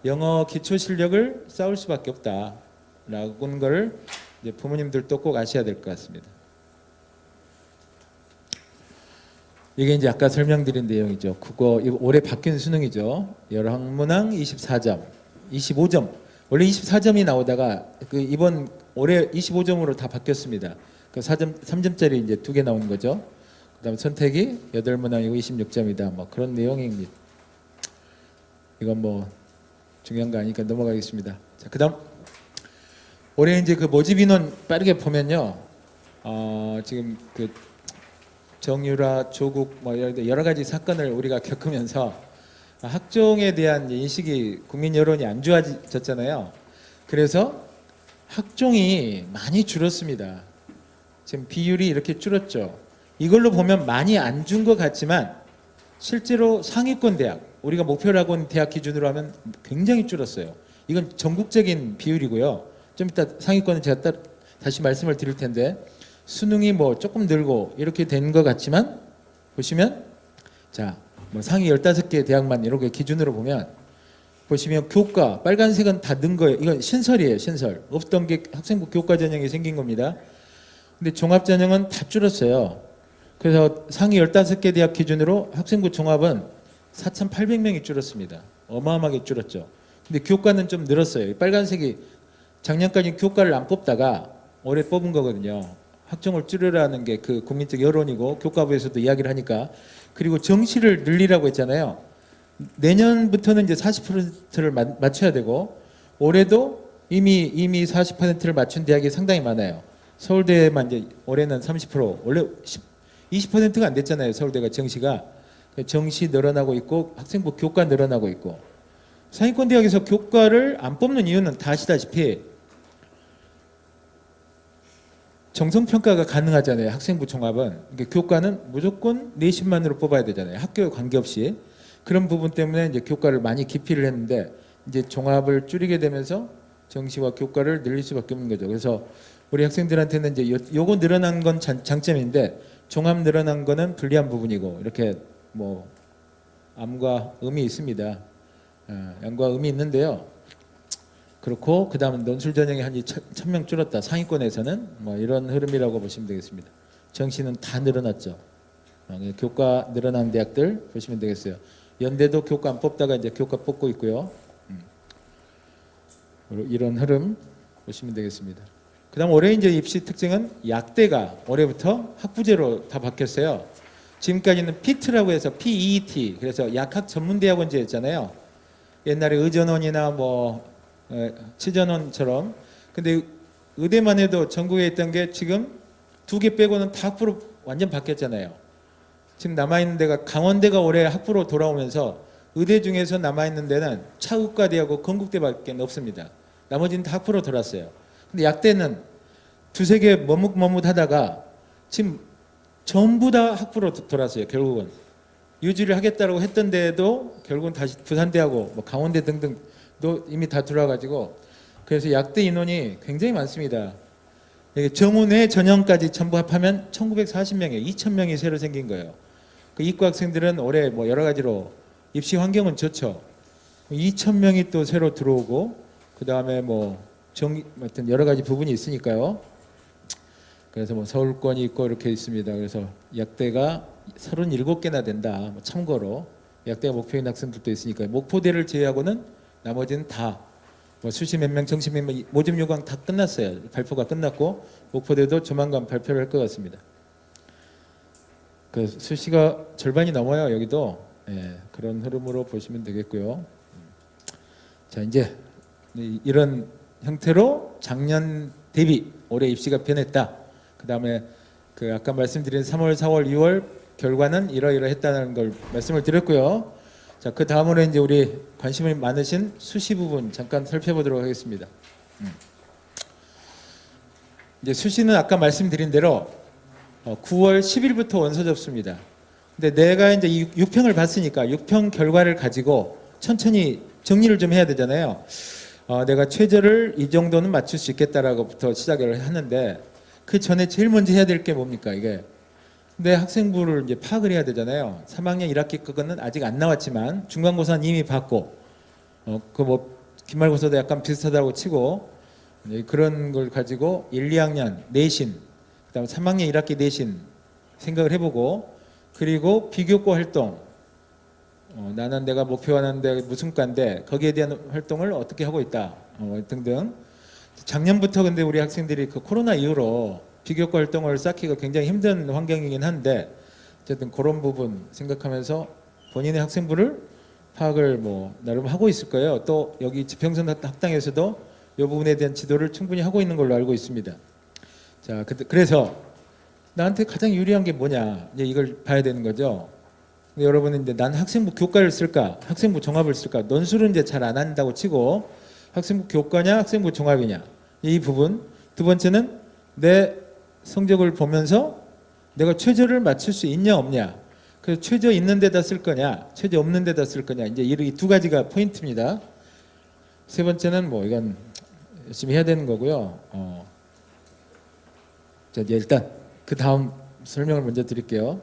영어 기초 실력을 쌓을 수밖에 없다라는 걸 이제 부모님들도 꼭 아셔야 될 것 같습니다. 이게 이제 아까 설명드린 내용이죠. 국어 올해 바뀐 수능이죠. 열학문항 24점, 25점. 원래 24점이 나오다가 그 이번 올해 25점으로 다 바뀌었습니다. 그 3점짜리 이제 2개 나오는 거죠. 그다음 선택이 8문항이고 26점이다. 뭐 그런 내용입니다. 이건 뭐 중요한 거 아니니까 넘어가겠습니다. 자, 그다음 올해 이제 그 모집 인원 빠르게 보면요. 지금 그 정유라, 조국 뭐 여러 가지 사건을 우리가 겪으면서 학종에 대한 인식이 국민 여론이 안 좋아졌잖아요. 그래서 학종이 많이 줄었습니다. 지금 비율이 이렇게 줄었죠. 이걸로 보면 많이 안 준 것 같지만 실제로 상위권 대학, 우리가 목표로 하고 있는 대학 기준으로 하면 굉장히 줄었어요. 이건 전국적인 비율이고요. 좀 이따 상위권은 제가 다시 말씀을 드릴 텐데 수능이 뭐 조금 늘고 이렇게 된 것 같지만 보시면 자, 뭐 상위 15개 대학만 이렇게 기준으로 보면 보시면 교과 빨간색은 다 는 거예요. 이건 신설이에요. 신설. 없던 게 학생부 교과 전형이 생긴 겁니다. 근데 종합 전형은 다 줄었어요. 그래서 상위 15개 대학 기준으로 학생부 종합은 4,800명이 줄었습니다. 어마어마하게 줄었죠. 근데 교과는 좀 늘었어요. 빨간색이 작년까지 교과를 안 뽑다가 올해 뽑은 거거든요. 학종을 줄여라는 게 그 국민적 여론이고 교과부에서도 이야기를 하니까. 그리고 정시를 늘리라고 했잖아요. 내년부터는 이제 40%를 맞춰야 되고 올해도 이미 40%를 맞춘 대학이 상당히 많아요. 서울대만 이제 올해는 30%, 원래 20%가 안 됐잖아요. 서울대가 정시가. 정시 늘어나고 있고 학생부 교과 늘어나고 있고 상위권 대학에서 교과를 안 뽑는 이유는 다 아시다시피 정성평가가 가능하잖아요. 학생부 종합은. 그러니까 교과는 무조건 내신만으로 뽑아야 되잖아요. 학교에 관계없이. 그런 부분 때문에 이제 교과를 많이 기피를 했는데 이제 종합을 줄이게 되면서 정시와 교과를 늘릴 수밖에 없는 거죠. 그래서 우리 학생들한테는 이제 요거 늘어난 건 장점인데 종합 늘어난 거는 불리한 부분이고 이렇게 뭐 암과 음이 있습니다. 양과 음이 있는데요. 그렇고 그 다음은 논술 전형이 한 1,000명 줄었다. 상위권에서는 뭐 이런 흐름이라고 보시면 되겠습니다. 정시는 다 늘어났죠. 교과 늘어난 대학들 보시면 되겠어요. 연대도 교과 안 뽑다가 이제 교과 뽑고 있고요. 이런 흐름 보시면 되겠습니다. 그다음 올해 이제 입시 특징은 약대가 올해부터 학부제로 다 바뀌었어요. 지금까지는 PET라고 해서 PET 그래서 약학 전문대학원제였잖아요. 옛날에 의전원이나 뭐 치전원처럼. 근데 의대만 해도 전국에 있던 게 지금 2개 빼고는 다 학부로 완전 바뀌었잖아요. 지금 남아있는 데가 강원대가 올해 학부로 돌아오면서 의대 중에서 남아있는 데는 차의과대하고 건국대밖에 없습니다. 나머지는 다 학부로 돌았어요. 근데 약대는 2-3개 머뭇머뭇하다가 지금 전부 다 학부로 돌았어요. 결국은 유지를 하겠다고 했던 데도 결국은 다시 부산대하고 뭐 강원대 등등도 이미 다 들어와가지고 그래서 약대 인원이 굉장히 많습니다. 정원외 전형까지 전부 합하면 1940명이에요. 2,000명이 새로 생긴 거예요. 그 이과 학생들은 올해 뭐 여러 가지로 입시 환경은 좋죠. 2,000명이 또 새로 들어오고 그 다음에 뭐 하여튼 여러 가지 부분이 있으니까요. 그래서 뭐 서울권이 있고 이렇게 있습니다. 그래서 약대가 37개나 된다. 뭐 참고로 약대가 목표인 학생들도 있으니까요. 목포대를 제외하고는 나머지는 다 뭐 수시 몇 명, 정시 몇 명, 모집 요강 다 끝났어요. 발표가 끝났고 목포대도 조만간 발표를 할 것 같습니다. 그 수시가 절반이 넘어요. 여기도 그런 흐름으로 보시면 되겠고요. 자 이제 이런 형태로 작년 대비 올해 입시가 변했다. 그 다음에 그 아까 말씀드린 3월, 4월, 6월 결과는 이러이러했다는 걸 말씀을 드렸고요. 자, 그 다음으로 이제 우리 관심이 많으신 수시 부분 잠깐 살펴보도록 하겠습니다. 이제 수시는 아까 말씀드린 대로 9월 10일부터 원서 접수입니다. 근데 내가 이제 6평을 봤으니까 6평 결과를 가지고 천천히 정리를 좀 해야 되잖아요. 내가 최저를 이 정도는 맞출 수 있겠다라고부터 시작을 하는데 그 전에 제일 먼저 해야 될 게 뭡니까 이게? 근데 학생부를 이제 파악을 해야 되잖아요. 3학년 1학기 거는 아직 안 나왔지만 중간고사는 이미 봤고, 그 뭐 기말고사도 약간 비슷하다고 치고 그런 걸 가지고 1, 2학년 내신, 그다음 3학년 1학기 내신 생각을 해보고 그리고 비교과 활동. 나는 내가 목표하는 데 무슨 과인데 거기에 대한 활동을 어떻게 하고 있다 등등. 작년부터 근데 우리 학생들이 그 코로나 이후로 비교과 활동을 쌓기가 굉장히 힘든 환경이긴 한데 어쨌든 그런 부분 생각하면서 본인의 학생부를 파악을 뭐 나름 하고 있을 거예요. 또 여기 지평선 학당에서도 이 부분에 대한 지도를 충분히 하고 있는 걸로 알고 있습니다. 자, 그래서 나한테 가장 유리한 게 뭐냐, 이제 이걸 봐야 되는 거죠. 근데 여러분은 이제 난 학생부 교과를 쓸까, 학생부 종합을 쓸까, 논술은 이제 잘 안 한다고 치고 학생부 교과냐, 학생부 종합이냐, 이 부분. 두 번째는 내 성적을 보면서 내가 최저를 맞출 수 있냐 없냐. 그래서 최저 있는 데다 쓸 거냐, 최저 없는 데다 쓸 거냐. 이제 이 두 가지가 포인트입니다. 세 번째는 뭐 이건 열심히 해야 되는 거고요. 자, 이제 일단 그 다음 설명을 먼저 드릴게요.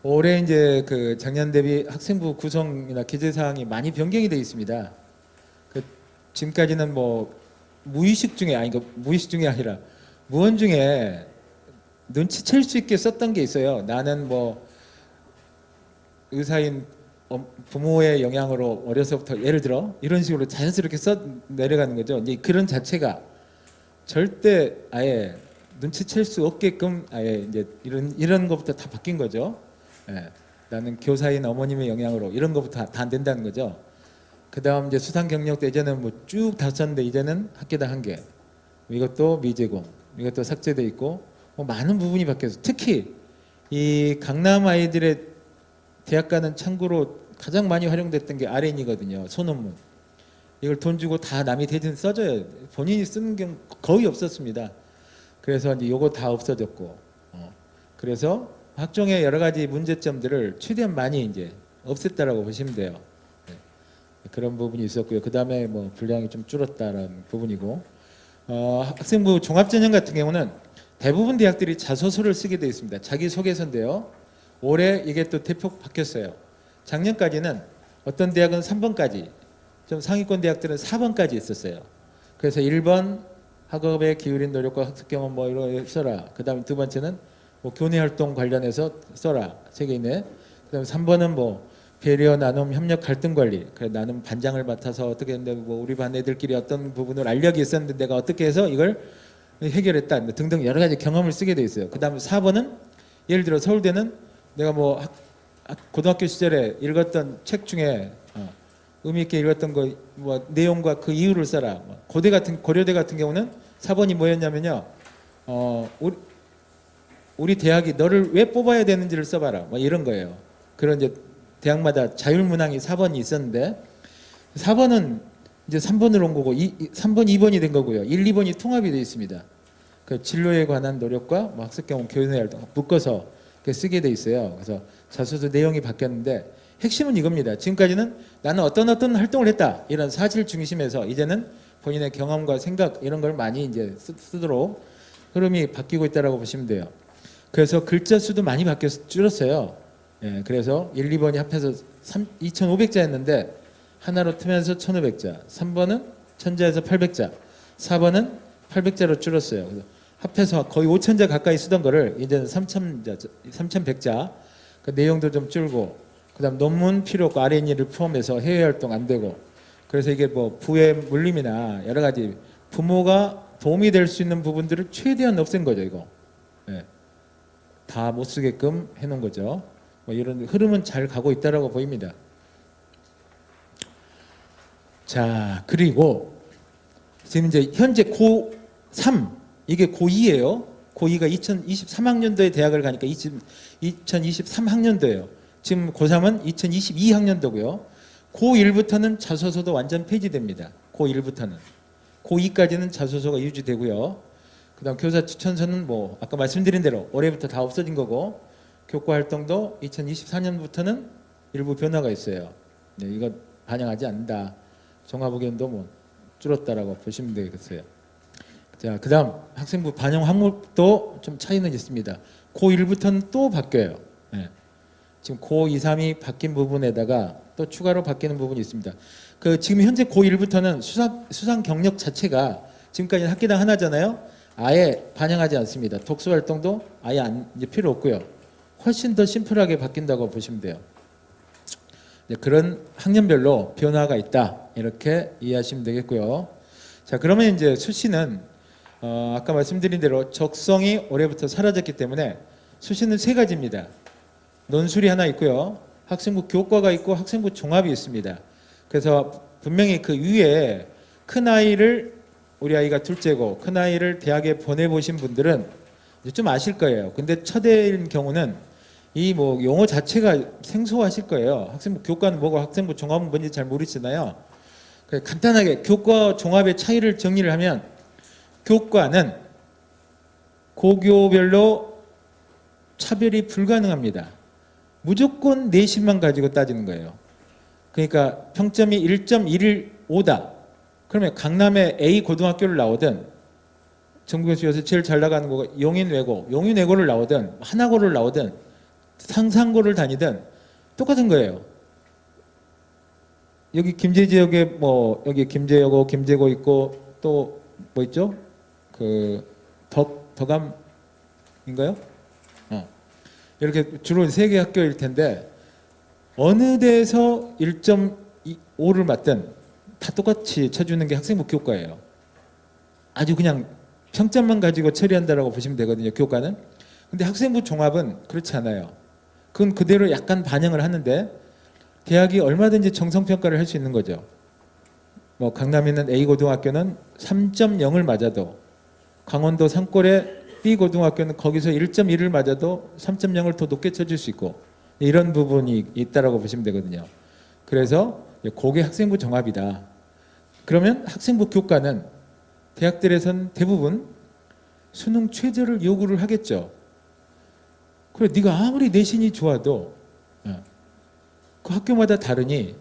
올해 이제 그 작년 대비 학생부 구성이나 기재 사항이 많이 변경이 되어 있습니다. 그 지금까지는 뭐 무의식 중에 무의식 중에 아니라 무언 중에 눈치챌 수 있게 썼던 게 있어요. 나는 뭐 의사인 부모의 영향으로 어려서부터 예를 들어 이런 식으로 자연스럽게 써 내려가는 거죠. 이제 그런 자체가 절대 아예 눈치챌 수 없게끔 아예 이제 이런 것부터 다 바뀐 거죠. 예, 나는 교사인 어머님의 영향으로 이런 것부터 다 안 된다는 거죠. 그다음 이제 수상 경력도 예전에는 뭐 쭉 다 썼는데 이제는 학기당 1개. 이것도 미제공, 이것도 삭제돼 있고 뭐 많은 부분이 바뀌어서 특히 이 강남 아이들의 대학 가는 창구로 가장 많이 활용됐던 게 RN이거든요. 소논문. 이걸 돈 주고 다 남이 대신 써줘요. 본인이 쓰는 경우 거의 없었습니다. 그래서 이제 요거 다 없어졌고, 그래서 학종의 여러 가지 문제점들을 최대한 많이 이제 없앴다라고 보시면 돼요. 네. 그런 부분이 있었고요. 그 다음에 뭐 분량이 좀 줄었다라는 부분이고, 학생부 종합전형 같은 경우는 대부분 대학들이 자소서를 쓰게 되어 있습니다. 자기소개서인데요. 올해 이게 또 대폭 바뀌었어요. 작년까지는 어떤 대학은 3번까지, 좀 상위권 대학들은 4번까지 있었어요. 그래서 1번 학업에 기울인 노력과 학습 경험 뭐 이런 써라. 그다음에 두 번째는 뭐 교내 활동 관련해서 써라. 3개 있네. 그다음에 3번은 뭐 배려, 나눔, 협력, 갈등 관리. 그래 나는 반장을 맡아서 어떻게 했는데 뭐 우리 반 애들끼리 어떤 부분을 알력이 있었는데 내가 어떻게 해서 이걸 해결했다 등등 여러 가지 경험을 쓰게 돼 있어요. 그다음에 4번은 예를 들어 서울대는 내가 뭐 고등학교 시절에 읽었던 책 중에 의미 있게 읽었던 거 뭐 내용과 그 이유를 써라. 고려대 같은 경우는 4번이 뭐였냐면요. 우리 대학이 너를 왜 뽑아야 되는지를 써봐라. 뭐 이런 거예요. 그런 이제 대학마다 자율문항이 4번이 있었는데 4번은 이제 3번으로 온 거고 3번, 2번이 된 거고요. 1, 2번이 통합이 되어 있습니다. 그 진로에 관한 노력과 뭐 학습 경험, 교내 활동 묶어서 쓰게 돼 있어요. 그래서 자소서 내용이 바뀌었는데 핵심은 이겁니다. 지금까지는 나는 어떤 활동을 했다 이런 사실 중심에서 이제는 본인의 경험과 생각 이런 걸 많이 이제 쓰도록 흐름이 바뀌고 있다라고 보시면 돼요. 그래서 글자 수도 많이 바뀌어서 줄었어요. 예, 그래서 1, 2번이 합해서 2,500자였는데 하나로 트면서 1,500자. 3번은 1,000자에서 800자. 4번은 800자로 줄었어요. 그래서 합해서 거의 5,000자 가까이 쓰던 거를 이제는 3,100자. 그 내용도 좀 줄고, 그다음 논문 필요 없고 R&E를 포함해서 해외 활동 안 되고, 그래서 이게 뭐 부의 물림이나 여러 가지 부모가 도움이 될 수 있는 부분들을 최대한 없앤 거죠, 이거. 네. 다 못 쓰게끔 해놓은 거죠. 뭐 이런 흐름은 잘 가고 있다라고 보입니다. 자, 그리고 지금 이제 현재 고3 이게 고2예요. 고2가 2023학년도에 대학을 가니까 2023학년도예요. 지금 고3은 2022학년도고요. 고1부터는 자소서도 완전 폐지됩니다. 고1부터는. 고2까지는 자소서가 유지되고요. 그다음 교사 추천서는 뭐 아까 말씀드린 대로 올해부터 다 없어진 거고, 교과 활동도 2024년부터는 일부 변화가 있어요. 네, 이거 반영하지 않는다. 종합의견도 뭐 줄었다라고 보시면 되겠어요. 자, 그다음 학생부 반영 항목도 좀 차이는 있습니다. 고1부터는 또 바뀌어요. 네. 지금 고2, 3이 바뀐 부분에다가 또 추가로 바뀌는 부분이 있습니다. 그 지금 현재 고1부터는 수상 경력 자체가 지금까지는 학기당 하나잖아요. 아예 반영하지 않습니다. 독서 활동도 아예 이제 필요 없고요. 훨씬 더 심플하게 바뀐다고 보시면 돼요. 그런 학년별로 변화가 있다 이렇게 이해하시면 되겠고요. 자, 그러면 이제 수시는 아까 말씀드린 대로 적성이 올해부터 사라졌기 때문에 수시는 3가지입니다. 논술이 하나 있고요. 학생부 교과가 있고 학생부 종합이 있습니다. 그래서 분명히 그 위에 큰 아이를 우리 아이가 둘째고 큰 아이를 대학에 보내보신 분들은 이제 좀 아실 거예요. 근데 첫애인 경우는 이 뭐 용어 자체가 생소하실 거예요. 학생부 교과는 뭐고 학생부 종합은 뭔지 잘 모르시잖아요. 그래서 간단하게 교과 종합의 차이를 정리를 하면 교과는 고교별로 차별이 불가능합니다. 무조건 내신만 가지고 따지는 거예요. 그러니까 평점이 1.115다. 그러면 강남의 A 고등학교를 나오든 전국에서 요새 제일 잘 나가는 거가 용인외고를 나오든 하나고를 나오든 상산고를 다니든 똑같은 거예요. 여기 김제 지역에 뭐 여기 김제여고, 김제고 있고 또 뭐 있죠? 그 덕암인가요? 이렇게 주로 세 개 학교일 텐데 어느 데서 1.5를 맞든 다 똑같이 쳐주는 게 학생부 교과예요. 아주 그냥 평점만 가지고 처리한다라고 보시면 되거든요. 교과는. 근데 학생부 종합은 그렇지 않아요. 그건 그대로 약간 반영을 하는데 대학이 얼마든지 정성평가를 할 수 있는 거죠. 뭐 강남에 있는 A 고등학교는 3.0을 맞아도 강원도 산골의 B 고등학교는 거기서 1.1을 맞아도 3.0을 더 높게 쳐줄 수 있고 이런 부분이 있다라고 보시면 되거든요. 그래서 그게 학생부 종합이다. 그러면 학생부 교과는 대학들에선 대부분 수능 최저를 요구를 하겠죠. 그래 네가 아무리 내신이 좋아도 그 학교마다 다르니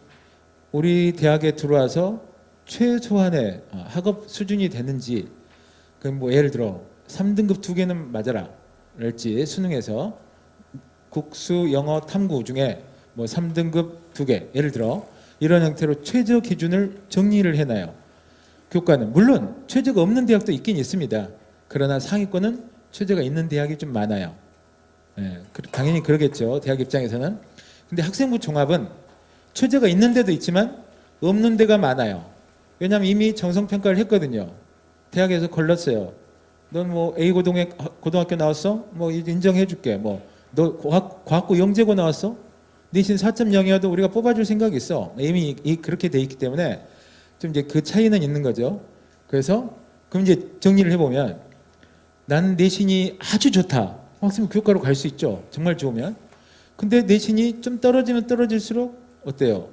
우리 대학에 들어와서 최소한의 학업 수준이 되는지 그럼 뭐 예를 들어 3등급 2개는 맞아라 랄지 수능에서 국수, 영어, 탐구 중에 뭐 3등급 2개 예를 들어 이런 형태로 최저 기준을 정리를 해놔요. 교과는 물론 최저가 없는 대학도 있긴 있습니다. 그러나 상위권은 최저가 있는 대학이 좀 많아요. 당연히 그러겠죠. 대학 입장에서는. 근데 학생부 종합은 최저가 있는 데도 있지만 없는 데가 많아요. 왜냐하면 이미 정성평가를 했거든요. 대학에서 걸렀어요. 넌 뭐 A 고등학교 나왔어? 뭐 인정해 줄게. 뭐 너 과학고 영재고 나왔어? 내신 4.0이어도 우리가 뽑아줄 생각이 있어. 이미 그렇게 돼 있기 때문에 좀 이제 그 차이는 있는 거죠. 그래서 그럼 이제 정리를 해보면 나는 내신이 아주 좋다. 학생 교과로 갈 수 있죠. 정말 좋으면. 근데 내신이 좀 떨어지면 떨어질수록 어때요?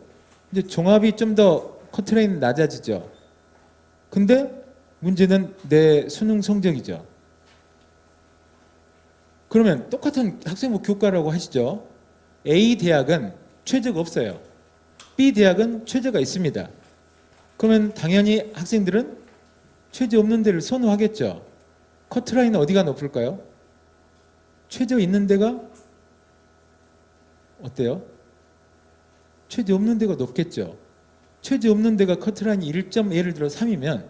이제 종합이 좀 더 커트라인 낮아지죠. 근데 문제는 내 수능 성적이죠. 그러면 똑같은 학생부 교과라고 하시죠. A 대학은 최저가 없어요. B 대학은 최저가 있습니다. 그러면 당연히 학생들은 최저 없는 데를 선호하겠죠. 커트라인은 어디가 높을까요? 최저 있는 데가 어때요? 최저 없는 데가 높겠죠. 최저 없는 데가 커트라인이 예를 들어 3이면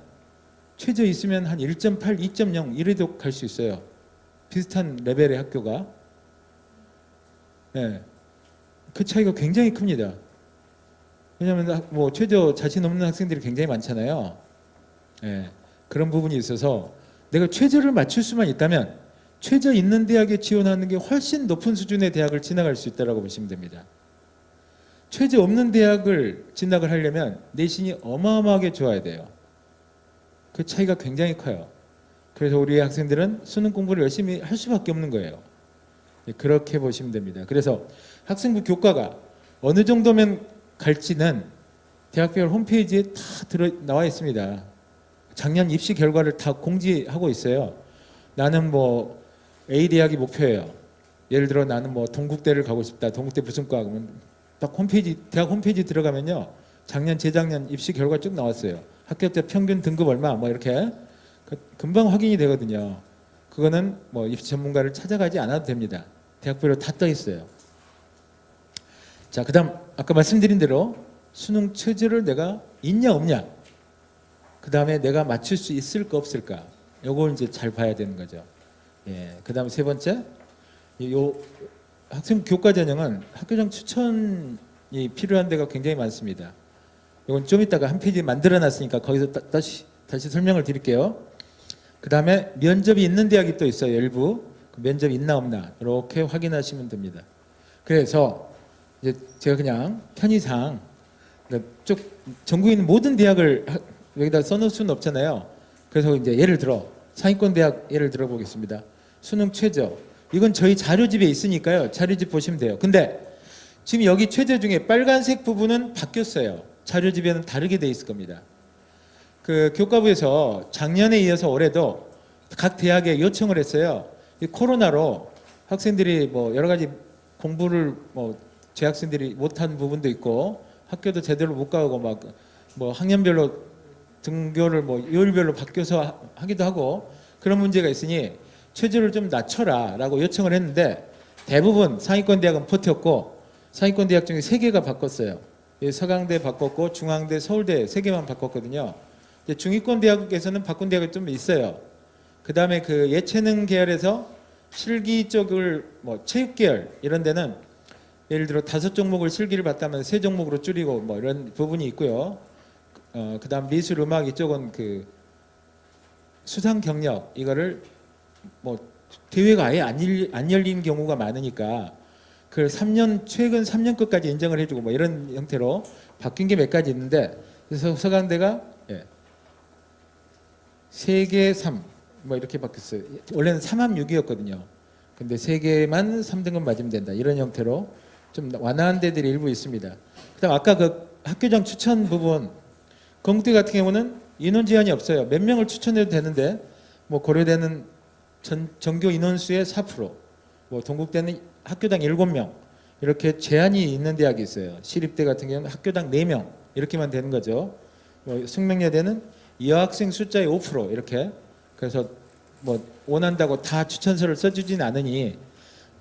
최저 있으면 한 1.8, 2.0 이래도 갈 수 있어요. 비슷한 레벨의 학교가. 그 차이가 굉장히 큽니다. 왜냐하면 뭐 최저 자신 없는 학생들이 굉장히 많잖아요. 그런 부분이 있어서 내가 최저를 맞출 수만 있다면 최저 있는 대학에 지원하는 게 훨씬 높은 수준의 대학을 진학할 수 있다고 보시면 됩니다. 최저 없는 대학을 진학을 하려면 내신이 어마어마하게 좋아야 돼요. 그 차이가 굉장히 커요. 그래서 우리 학생들은 수능 공부를 열심히 할 수밖에 없는 거예요. 그렇게 보시면 됩니다. 그래서 학생부 교과가 어느 정도면 갈지는 대학별 홈페이지에 다 나와 있습니다. 작년 입시 결과를 다 공지하고 있어요. 나는 뭐 A 대학이 목표예요. 예를 들어 나는 뭐 동국대를 가고 싶다. 동국대 무슨 과 그러면 딱 대학 홈페이지 들어가면요. 작년 재작년 입시 결과 쭉 나왔어요. 합격자 평균 등급 얼마 뭐 이렇게 금방 확인이 되거든요. 그거는 뭐 입시 전문가를 찾아가지 않아도 됩니다. 대학별로 다 떠 있어요. 자, 그다음 아까 말씀드린 대로 수능 최저를 내가 있냐 없냐. 그다음에 내가 맞출 수 있을까 없을까. 요걸 이제 잘 봐야 되는 거죠. 그다음 세 번째, 요 학생 교과 전형은 학교장 추천이 필요한 데가 굉장히 많습니다. 이건 좀 이따가 한 페이지 만들어 놨으니까 거기서 다시 설명을 드릴게요. 그다음에 면접이 있는 대학이 또 있어요. 일부 면접이 있나 없나 이렇게 확인하시면 됩니다. 그래서 이제 제가 그냥 편의상 그러니까 쭉 전국에 있는 모든 대학을 여기다 써놓을 수는 없잖아요. 그래서 이제 예를 들어 상위권 대학 예를 들어 보겠습니다. 수능 최저 이건 저희 자료집에 있으니까요. 자료집 보시면 돼요. 근데 지금 여기 최저 중에 빨간색 부분은 바뀌었어요. 자료집에는 다르게 돼 있을 겁니다. 그 교과부에서 작년에 이어서 올해도 각 대학에 요청을 했어요. 이 코로나로 학생들이 뭐 여러 가지 공부를 뭐 재학생들이 못한 부분도 있고 학교도 제대로 못 가고 막 뭐 학년별로 등교를 뭐 요일별로 바뀌어서 하기도 하고 그런 문제가 있으니 최저를 좀 낮춰라라고 요청을 했는데 대부분 상위권 대학은 버텼고 상위권 대학 중에 3개가 바꿨어요. 서강대 바꿨고 중앙대, 서울대 3개만 바꿨거든요. 이제 중위권 대학에서는 바꾼 대학이 좀 있어요. 그 다음에 그 예체능 계열에서 실기 쪽을 뭐 체육 계열 이런 데는 예를 들어 5종목을 실기를 받다면 3종목으로 줄이고 뭐 이런 부분이 있고요. 그다음 미술 음악 이쪽은 그 수상 경력 이거를 뭐 대회가 아예 안 열린 경우가 많으니까 그걸 3년 최근 3년 끝까지 인정을 해주고 뭐 이런 형태로 바뀐 게 몇 가지 있는데 그래서 서강대가 3개 3 뭐 이렇게 바뀌었어요. 원래는 3합 6이었거든요. 근데 3개만 3등급 맞으면 된다 이런 형태로 좀 완화한 데들이 일부 있습니다. 그다음 아까 그 학교장 추천 부분 건국대 같은 경우는 인원 제한이 없어요. 몇 명을 추천해도 되는데 뭐 고려대는 전교 인원수의 4%, 뭐 동국대는 학교당 7명 이렇게 제한이 있는 대학이 있어요. 시립대 같은 경우는 학교당 4명 이렇게만 되는 거죠. 뭐 숙명여대는 여학생 숫자의 5% 이렇게 그래서 뭐 원한다고 다 추천서를 써주진 않으니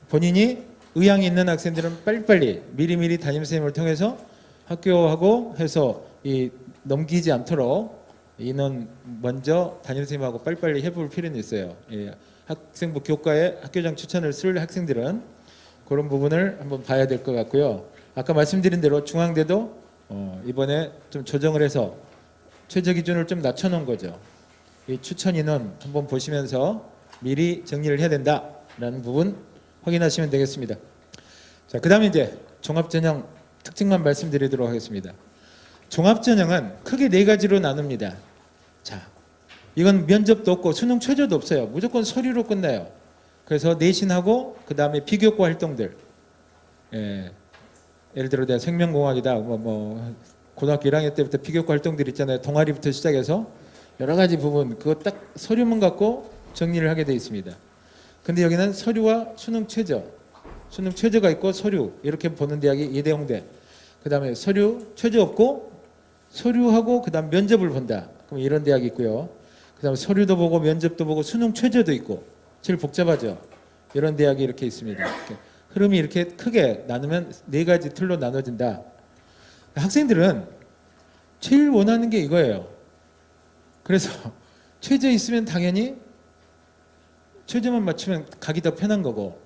본인이 의향이 있는 학생들은 빨리빨리 미리미리 담임선생님을 통해서 학교하고 해서 이 넘기지 않도록 인원 먼저 담임선생님하고 빨리빨리 해볼 필요는 있어요. 예, 학생부 교과에 학교장 추천을 쓸 학생들은 그런 부분을 한번 봐야 될 것 같고요. 아까 말씀드린 대로 중앙대도 이번에 좀 조정을 해서 최저 기준을 좀 낮춰놓은 거죠. 이 추천 인원 한번 보시면서 미리 정리를 해야 된다라는 부분 확인하시면 되겠습니다. 자, 그다음에 이제 종합전형 특징만 말씀드리도록 하겠습니다. 종합전형은 크게 4가지로 나눕니다. 자, 이건 면접도 없고 수능 최저도 없어요. 무조건 서류로 끝나요. 그래서 내신하고 그 다음에 비교과 활동들. 예를 들어 내가 생명공학이다. 뭐 고등학교 1학년 때부터 비교과 활동들 있잖아요. 동아리부터 시작해서 여러 가지 부분 그거 딱 서류만 갖고 정리를 하게 돼 있습니다. 근데 여기는 서류와 수능 최저가 있고 서류 이렇게 보는 대학이 예대홍대. 그 다음에 서류 최저 없고 서류하고 그 다음 면접을 본다. 그럼 이런 대학이 있고요. 그 다음에 서류도 보고 면접도 보고 수능 최저도 있고 제일 복잡하죠. 이런 대학이 이렇게 있습니다. 이렇게. 흐름이 이렇게 크게 나누면 4가지 틀로 나눠진다. 학생들은 제일 원하는 게 이거예요. 그래서 최저 있으면 당연히 최저만 맞추면 가기 더 편한 거고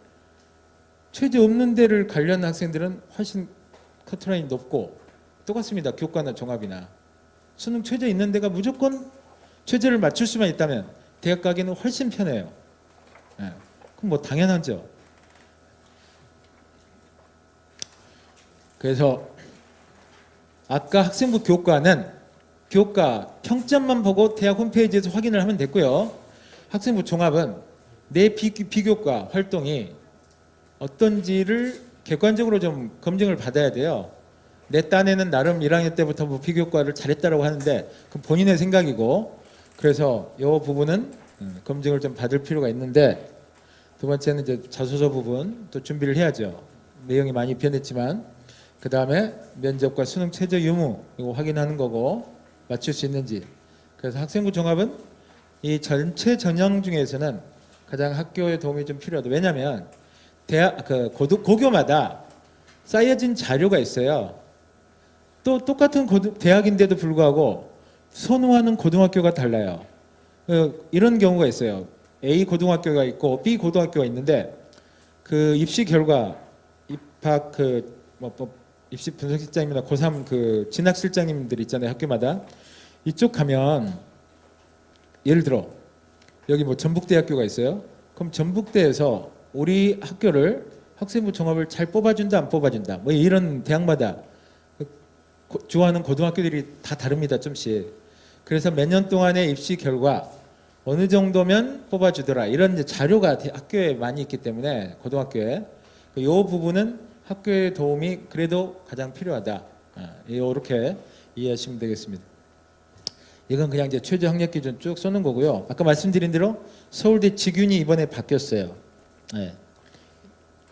최저 없는 데를 가려는 학생들은 훨씬 커트라인이 높고 똑같습니다. 교과나 종합이나 수능 최저 있는 데가 무조건 최저를 맞출 수만 있다면 대학 가기는 훨씬 편해요. 그럼 뭐 당연하죠. 그래서 아까 학생부 교과는 교과 평점만 보고 대학 홈페이지에서 확인을 하면 됐고요. 학생부 종합은 내 비교과 활동이 어떤지를 객관적으로 좀 검증을 받아야 돼요. 내 딴에는 나름 1학년 때부터 뭐 비교과를 잘했다라고 하는데 그건 본인의 생각이고 그래서 이 부분은 검증을 좀 받을 필요가 있는데 두 번째는 이제 자소서 부분 또 준비를 해야죠. 내용이 많이 변했지만 그 다음에 면접과 수능 최저 유무 이거 확인하는 거고 맞출 수 있는지. 그래서 학생부 종합은 이 전체 전형 중에서는 가장 학교에 도움이 좀 필요하다. 왜냐하면 대학 고교마다 쌓여진 자료가 있어요. 또 똑같은 대학인데도 불구하고 선호하는 고등학교가 달라요. 이런 경우가 있어요. A 고등학교가 있고 B 고등학교가 있는데 그 입시 결과 입학 입시 분석실장님이나 고3 그 진학 실장님들 있잖아요. 학교마다 이쪽 가면 예를 들어 여기 뭐 전북대학교가 있어요. 그럼 전북대에서 우리 학교를 학생부 종합을 잘 뽑아준다 안 뽑아준다 뭐 이런 대학마다 좋아하는 고등학교들이 다 다릅니다. 좀씩. 그래서 몇 년 동안의 입시 결과 어느 정도면 뽑아주더라 이런 이제 자료가 학교에 많이 있기 때문에 고등학교에 이 부분은 학교의 도움이 그래도 가장 필요하다. 이렇게 이해하시면 되겠습니다. 이건 그냥 이제 최저 학력 기준 쭉 쏘는 거고요. 아까 말씀드린 대로 서울대 직윤이 이번에 바뀌었어요. 네.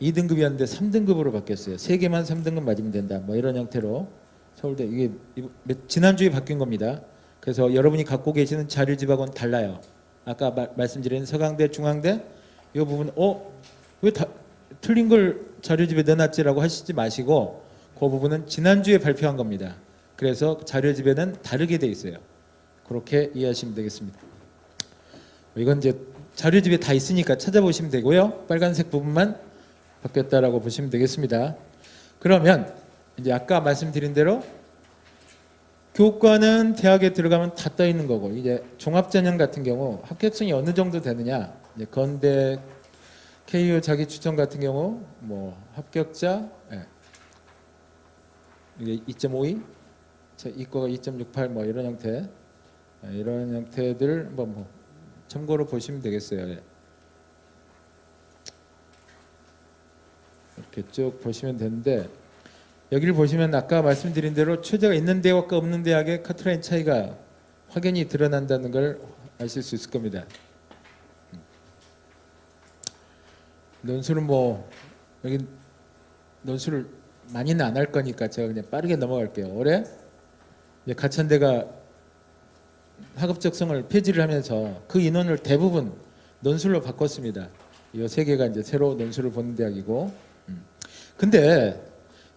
2등급이었는데 3등급으로 바뀌었어요. 3개만 3등급 맞으면 된다. 뭐 이런 형태로 서울대 이게 지난주에 바뀐 겁니다. 그래서 여러분이 갖고 계시는 자료집하고는 달라요. 아까 말씀드린 서강대, 중앙대 이 부분 왜 틀린 걸 자료집에 넣어놨지라고 하시지 마시고 그 부분은 지난주에 발표한 겁니다. 그래서 자료집에는 다르게 돼 있어요. 그렇게 이해하시면 되겠습니다. 이건 이제 자료집에 다 있으니까 찾아보시면 되고요. 빨간색 부분만 바뀌었다라고 보시면 되겠습니다. 그러면 이제 아까 말씀드린 대로 교과는 대학에 들어가면 다 떠 있는 거고 이제 종합전형 같은 경우 합격성이 어느 정도 되느냐 이제 건대 KU 자기 추천 같은 경우 뭐 합격자 이게 2.52 이과가 2.68 뭐 이런 형태 이런 형태들 뭐 참고로 보시면 되겠어요. 이렇게 쭉 보시면 되는데 여기를 보시면 아까 말씀드린 대로 최저가 있는 대학과 없는 대학의 커트라인 차이가 확연히 드러난다는 걸 아실 수 있을 겁니다. 논술은 뭐 여기 논술을 많이는 안 할 거니까 제가 그냥 빠르게 넘어갈게요. 올해 이제 가천대가 학업적성을 폐지를 하면서 그 인원을 대부분 논술로 바꿨습니다. 이 세 개가 이제 새로 논술을 보는 대학이고. 근데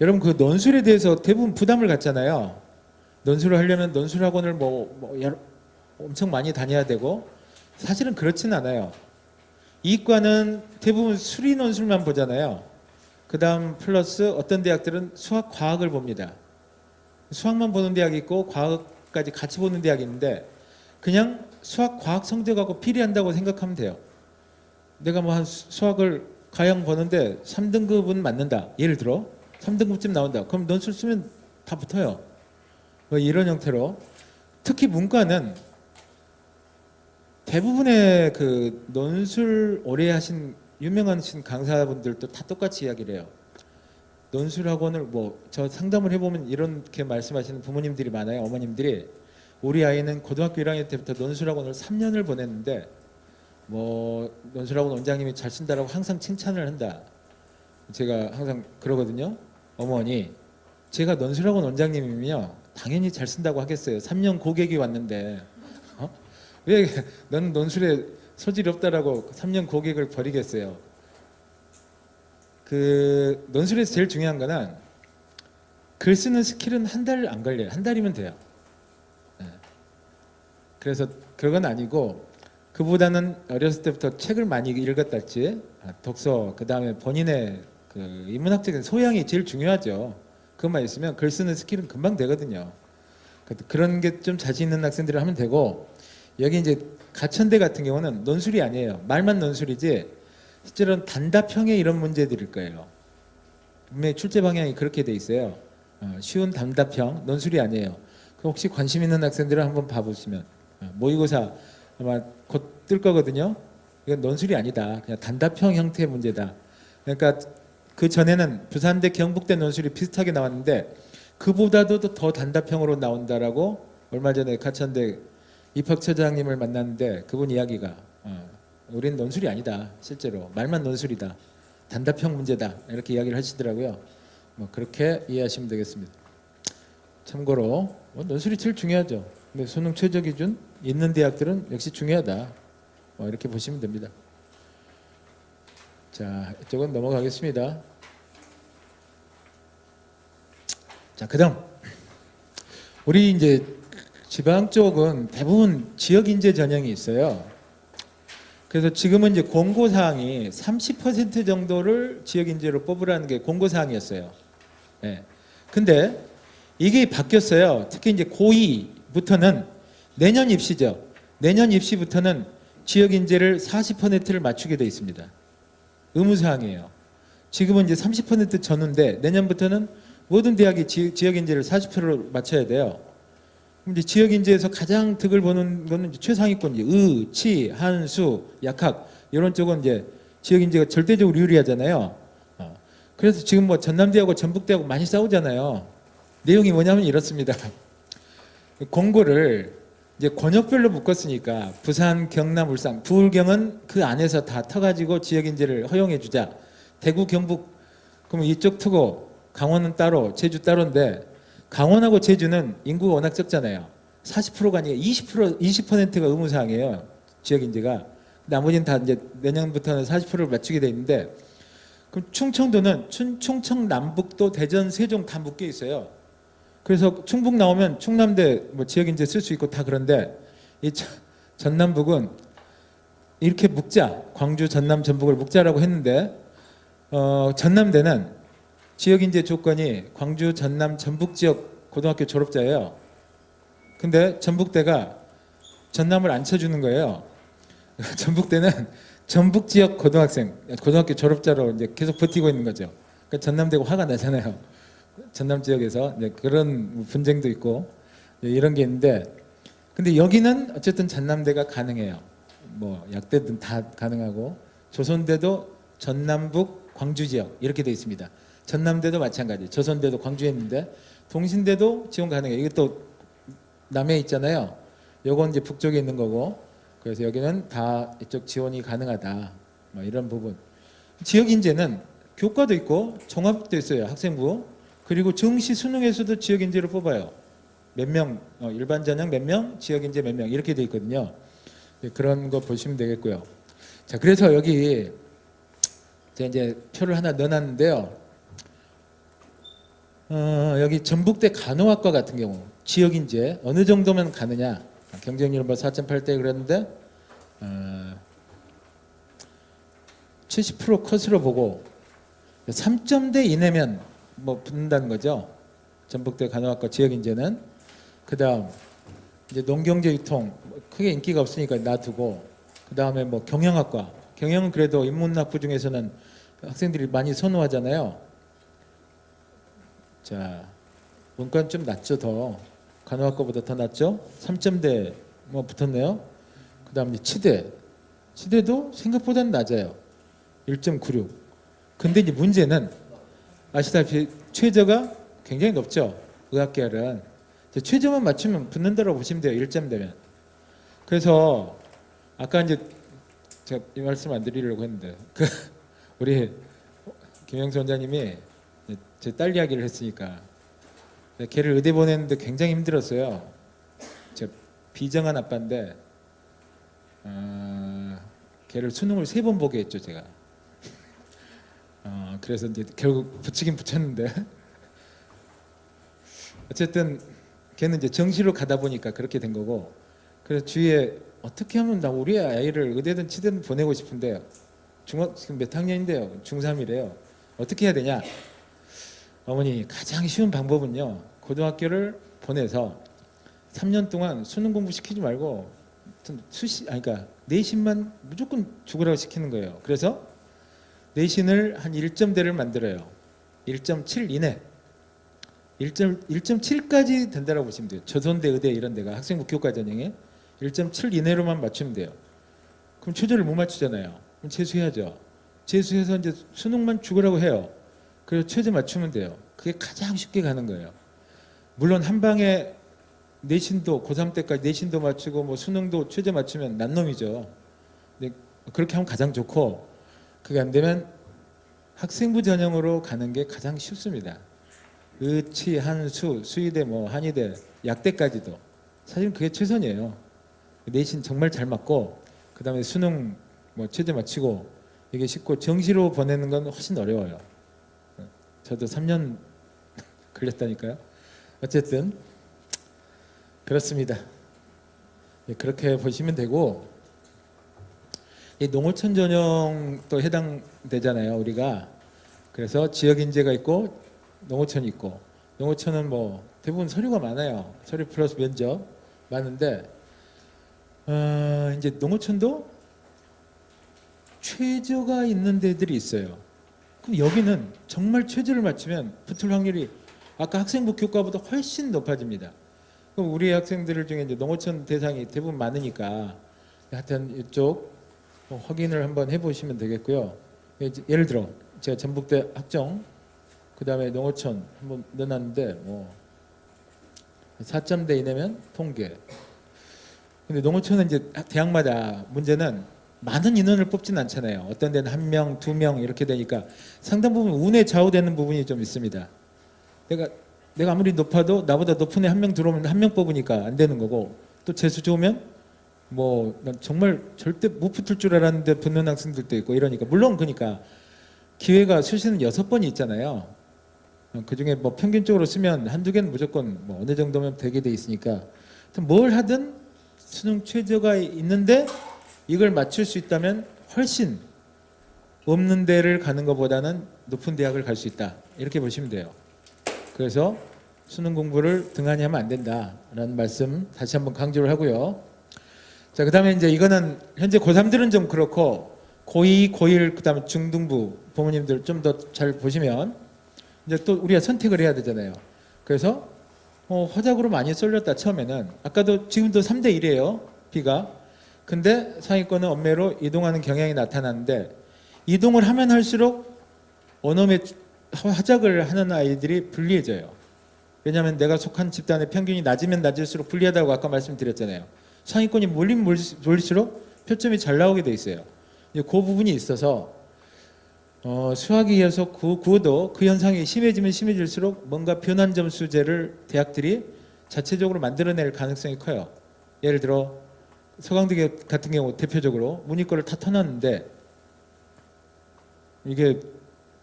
여러분 그 논술에 대해서 대부분 부담을 갖잖아요. 논술을 하려면 논술 학원을 엄청 많이 다녀야 되고 사실은 그렇지는 않아요. 이과는 대부분 수리 논술만 보잖아요. 그 다음 플러스 어떤 대학들은 수학, 과학을 봅니다. 수학만 보는 대학이 있고 과학까지 같이 보는 대학이 있는데 그냥 수학, 과학 성적하고 비례한다고 생각하면 돼요. 내가 뭐 한 수학을 가형 보는데 3등급은 맞는다. 예를 들어 3등급쯤 나온다. 그럼 논술 쓰면 다 붙어요. 뭐 이런 형태로 특히 문과는 대부분의 그 논술 오래 하신 유명하신 강사분들도 다 똑같이 이야기를 해요. 논술 학원을 뭐 저 상담을 해보면 이렇게 말씀하시는 부모님들이 많아요. 어머님들이 우리 아이는 고등학교 1학년 때부터 논술 학원을 3년을 보냈는데 뭐 논술 학원 원장님이 잘 쓴다라고 항상 칭찬을 한다. 제가 항상 그러거든요. 어머니, 제가 논술 학원 원장님이면요 당연히 잘 쓴다고 하겠어요. 3년 고객이 왔는데 왜 넌 논술에 소질이 없다라고 3년 고객을 버리겠어요. 그 논술에서 제일 중요한 거는 글 쓰는 스킬은 한 달 안 걸려요. 한 달이면 돼요. 그래서 그건 아니고 그보다는 어렸을 때부터 책을 많이 읽었달지 독서 그 다음에 본인의 그 인문학적인 소양이 제일 중요하죠. 그것만 있으면 글 쓰는 스킬은 금방 되거든요. 그런 게 좀 자신 있는 학생들을 하면 되고 여기 이제 가천대 같은 경우는 논술이 아니에요. 말만 논술이지 실제로는 단답형의 이런 문제들일 거예요. 분명히 출제 방향이 그렇게 돼 있어요. 쉬운 단답형 논술이 아니에요. 혹시 관심 있는 학생들을 한번 봐보시면 모의고사 아마 곧 뜰 거거든요. 이건 논술이 아니다. 그냥 단답형 형태의 문제다. 그러니까 그 전에는 부산대, 경북대 논술이 비슷하게 나왔는데 그보다도 더 단답형으로 나온다라고 얼마 전에 가천대 입학처장님을 만났는데 그분 이야기가 우린 논술이 아니다. 실제로 말만 논술이다. 단답형 문제다. 이렇게 이야기를 하시더라고요. 뭐 그렇게 이해하시면 되겠습니다. 참고로 논술이 제일 중요하죠. 근데 수능 최저 기준 있는 대학들은 역시 중요하다. 이렇게 보시면 됩니다. 자, 이쪽은 넘어가겠습니다. 자, 그다음 우리 이제 지방 쪽은 대부분 지역 인재 전형이 있어요. 그래서 지금은 이제 공고 사항이 30% 정도를 지역 인재로 뽑으라는 게 공고 사항이었어요. 네. 근데 이게 바뀌었어요. 특히 이제 고2부터는 내년 입시죠. 내년 입시부터는 지역 인재를 40%를 맞추게 돼 있습니다. 의무 사항이에요. 지금은 이제 30% 전후인데 내년부터는 모든 대학이 지역 인재를 40%로 맞춰야 돼요. 그럼 이제 지역 인재에서 가장 득을 보는 거는 이제 최상위권, 이제 의, 치, 한, 수, 약학 이런 쪽은 이제 지역 인재가 절대적으로 유리하잖아요. 그래서 지금 뭐 전남대하고 전북대하고 많이 싸우잖아요. 내용이 뭐냐면 이렇습니다. 공고를 이제 권역별로 묶었으니까 부산, 경남, 울산, 부울경은 그 안에서 다 터가지고 지역 인재를 허용해 주자. 대구, 경북 그러면 이쪽 트고 강원은 따로, 제주 따로인데 강원하고 제주는 인구가 워낙 적잖아요. 40%가 아니라 20%가 의무사항이에요. 지역 인재가. 나머지는 다 이제 내년부터는 40%를 맞추게 돼 있는데 그럼 충청도는 충청 남북도 대전 세종 다 묶여 있어요. 그래서 충북 나오면 충남대 뭐 지역 인재 쓸 수 있고 다 그런데 이 전남북은 이렇게 묶자. 광주, 전남, 전북을 묶자라고 했는데 전남대는 지역 인재 조건이 광주, 전남, 전북 지역 고등학교 졸업자예요. 근데 전북대가 전남을 안 쳐주는 거예요. 전북대는 전북 지역 고등학교 졸업자로 이제 계속 버티고 있는 거죠. 그러니까 전남대가 화가 나잖아요. 전남 지역에서 이제 그런 분쟁도 있고 이런 게 있는데, 근데 여기는 어쨌든 전남대가 가능해요. 뭐 약대든 다 가능하고 조선대도 전남북 광주 지역 이렇게 돼 있습니다. 전남대도 마찬가지. 조선대도 광주에 있는데 동신대도 지원 가능해요. 이게 또 남해에 있잖아요. 요건 이제 북쪽에 있는 거고. 그래서 여기는 다 이쪽 지원이 가능하다. 뭐 이런 부분. 지역 인재는 교과도 있고 종합도 있어요. 학생부. 그리고 정시 수능에서도 지역 인재를 뽑아요. 몇 명, 일반 전형 몇 명, 지역 인재 몇 명 이렇게 돼 있거든요. 그런 거 보시면 되겠고요. 자, 그래서 여기 제가 이제 표를 하나 넣어놨는데요. 여기 전북대 간호학과 같은 경우 지역 인재 어느 정도면 가느냐? 경쟁률 뭐 4.8대 그랬는데 70% 컷으로 보고 3점대 이내면 뭐 붙는다는 거죠. 전북대 간호학과 지역 인재는. 그다음 이제 농경제유통 크게 인기가 없으니까 놔두고, 그다음에 뭐 경영학과, 경영은 그래도 인문학부 중에서는 학생들이 많이 선호하잖아요. 자, 문과는 좀 낮죠. 더 간호학과보다 더 낮죠. 3점대 뭐 붙었네요. 그다음에 치대도 생각보다는 낮아요. 1.96. 근데 이제 문제는 아시다시피 최저가 굉장히 높죠. 의학계열은 최저만 맞추면 붙는다고 보시면 돼요. 1점 되면. 그래서 아까 이제 제가 이 말씀 안 드리려고 했는데 우리 김영수 원장님이 제 딸 이야기를 했으니까 걔를 의대 보내는데 굉장히 힘들었어요. 제가 비정한 아빠인데 걔를 수능을 3번 보게 했죠, 제가. 그래서 이제 결국 붙이긴 붙였는데 어쨌든 걔는 이제 정시로 가다 보니까 그렇게 된 거고, 그래서 주위에 어떻게 하면 나 우리 아이를 의대든 치대든 보내고 싶은데 지금 몇 학년인데요? 중3이래요. 어떻게 해야 되냐? 어머니, 가장 쉬운 방법은요, 고등학교를 보내서 3년 동안 수능 공부 시키지 말고 그러니까 내신만 무조건 죽으라고 시키는 거예요. 그래서 내신을 한 1점대를 만들어요. 1.7 이내. 1.7까지 된다고 보시면 돼요. 조선대, 의대 이런 데가 학생부 교과 전형에 1.7 이내로만 맞추면 돼요. 그럼 최저를 못 맞추잖아요. 그럼 재수해야죠. 재수해서 이제 수능만 죽으라고 해요. 그래서 최저 맞추면 돼요. 그게 가장 쉽게 가는 거예요. 물론 한 방에 내신도 고3 때까지 내신도 맞추고 뭐 수능도 최저 맞추면 난놈이죠. 근데 그렇게 하면 가장 좋고, 그게 안 되면 학생부 전형으로 가는 게 가장 쉽습니다. 의치, 한수, 수의대, 뭐 한의대, 약대까지도 사실 그게 최선이에요. 내신 정말 잘 맞고 그다음에 수능 뭐 최저 맞추고 이게 쉽고, 정시로 보내는 건 훨씬 어려워요. 저도 3년 걸렸다니까요. 어쨌든 그렇습니다. 그렇게 보시면 되고, 이 농어촌 전형도 해당되잖아요, 우리가. 그래서 지역 인재가 있고 농어촌이 있고, 농어촌은 뭐 대부분 서류가 많아요. 서류 플러스 면접 많은데 이제 농어촌도 최저가 있는 데들이 있어요. 그럼 여기는 정말 최저를 맞추면 붙을 확률이 아까 학생부 교과보다 훨씬 높아집니다. 그럼 우리 학생들 중에 이제 농어촌 대상이 대부분 많으니까 하여튼 이쪽 확인을 한번 해보시면 되겠고요. 예를 들어 제가 전북대 학종 그 다음에 농어촌 한번 넣어놨는데 뭐 4점대 이내면 통계. 근데 농어촌은 이제 대학마다 문제는 많은 인원을 뽑지는 않잖아요. 어떤 데는 1명, 2명 이렇게 되니까 상당 부분 운에 좌우되는 부분이 좀 있습니다. 내가 아무리 높아도 나보다 높은 애 1명 들어오면 1명 뽑으니까 안 되는 거고, 또 재수 좋으면 뭐 난 정말 절대 못 붙을 줄 알았는데 붙는 학생들도 있고 이러니까, 물론 그러니까 기회가 수시는 6번이 있잖아요. 그 중에 뭐 평균적으로 쓰면 한두 개는 무조건 뭐 어느 정도면 되게 돼 있으니까 뭘 하든 수능 최저가 있는데 이걸 맞출 수 있다면 훨씬 없는 데를 가는 것보다는 높은 대학을 갈 수 있다, 이렇게 보시면 돼요. 그래서 수능 공부를 등한히 하면 안 된다라는 말씀 다시 한번 강조를 하고요. 자, 그다음에 이제 이거는 현재 고3들은 좀 그렇고 고2, 고1 그다음에 중등부 부모님들 좀 더 잘 보시면 이제 또 우리가 선택을 해야 되잖아요. 그래서 허작으로 많이 쏠렸다 처음에는. 아까도 지금도 3대 1이에요. B가. 근데 상위권은 엄매로 이동하는 경향이 나타나는데, 이동을 하면 할수록 원어민 하작을 하는 아이들이 불리해져요. 왜냐하면 내가 속한 집단의 평균이 낮으면 낮을수록 불리하다고 아까 말씀드렸잖아요. 상위권이 몰리면 몰릴수록 표점이 잘 나오게 돼 있어요. 그 부분이 있어서 수학에 이어서 구어도 그 현상이 심해지면 심해질수록 뭔가 변환 점수제를 대학들이 자체적으로 만들어낼 가능성이 커요. 예를 들어 서강대 같은 경우 대표적으로 문이과를 다 터놨는데 이게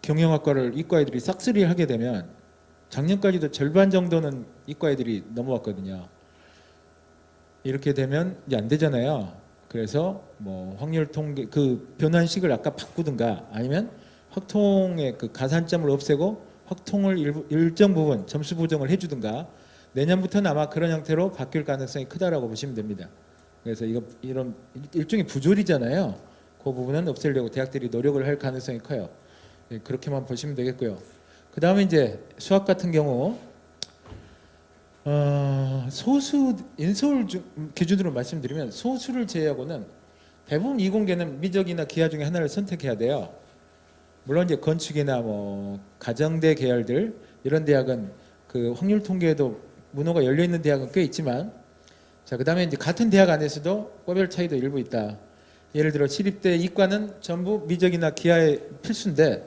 경영학과를 이과애들이 싹쓸이 하게 되면 작년까지도 절반 정도는 이과애들이 넘어왔거든요. 이렇게 되면 이제 안 되잖아요. 그래서 뭐 확률 통계 그 변환식을 아까 바꾸든가 아니면 확통의 그 가산점을 없애고 확통을 일정 부분 점수 보정을 해주든가, 내년부터는 아마 그런 형태로 바뀔 가능성이 크다라고 보시면 됩니다. 그래서 이런 일종의 부조리잖아요. 그 부분은 없애려고 대학들이 노력을 할 가능성이 커요. 그렇게만 보시면 되겠고요. 그 다음에 이제 수학 같은 경우 소수 인서울 기준으로 말씀드리면 소수를 제외하고는 대부분 이공계는 미적이나 기하 중에 하나를 선택해야 돼요. 물론 이제 건축이나 뭐 가정대 계열들 이런 대학은 그 확률 통계에도 문호가 열려 있는 대학은 꽤 있지만, 자, 그다음에 이제 같은 대학 안에서도 과별 차이도 일부 있다. 예를 들어 시립대 이과는 전부 미적이나 기하의 필수인데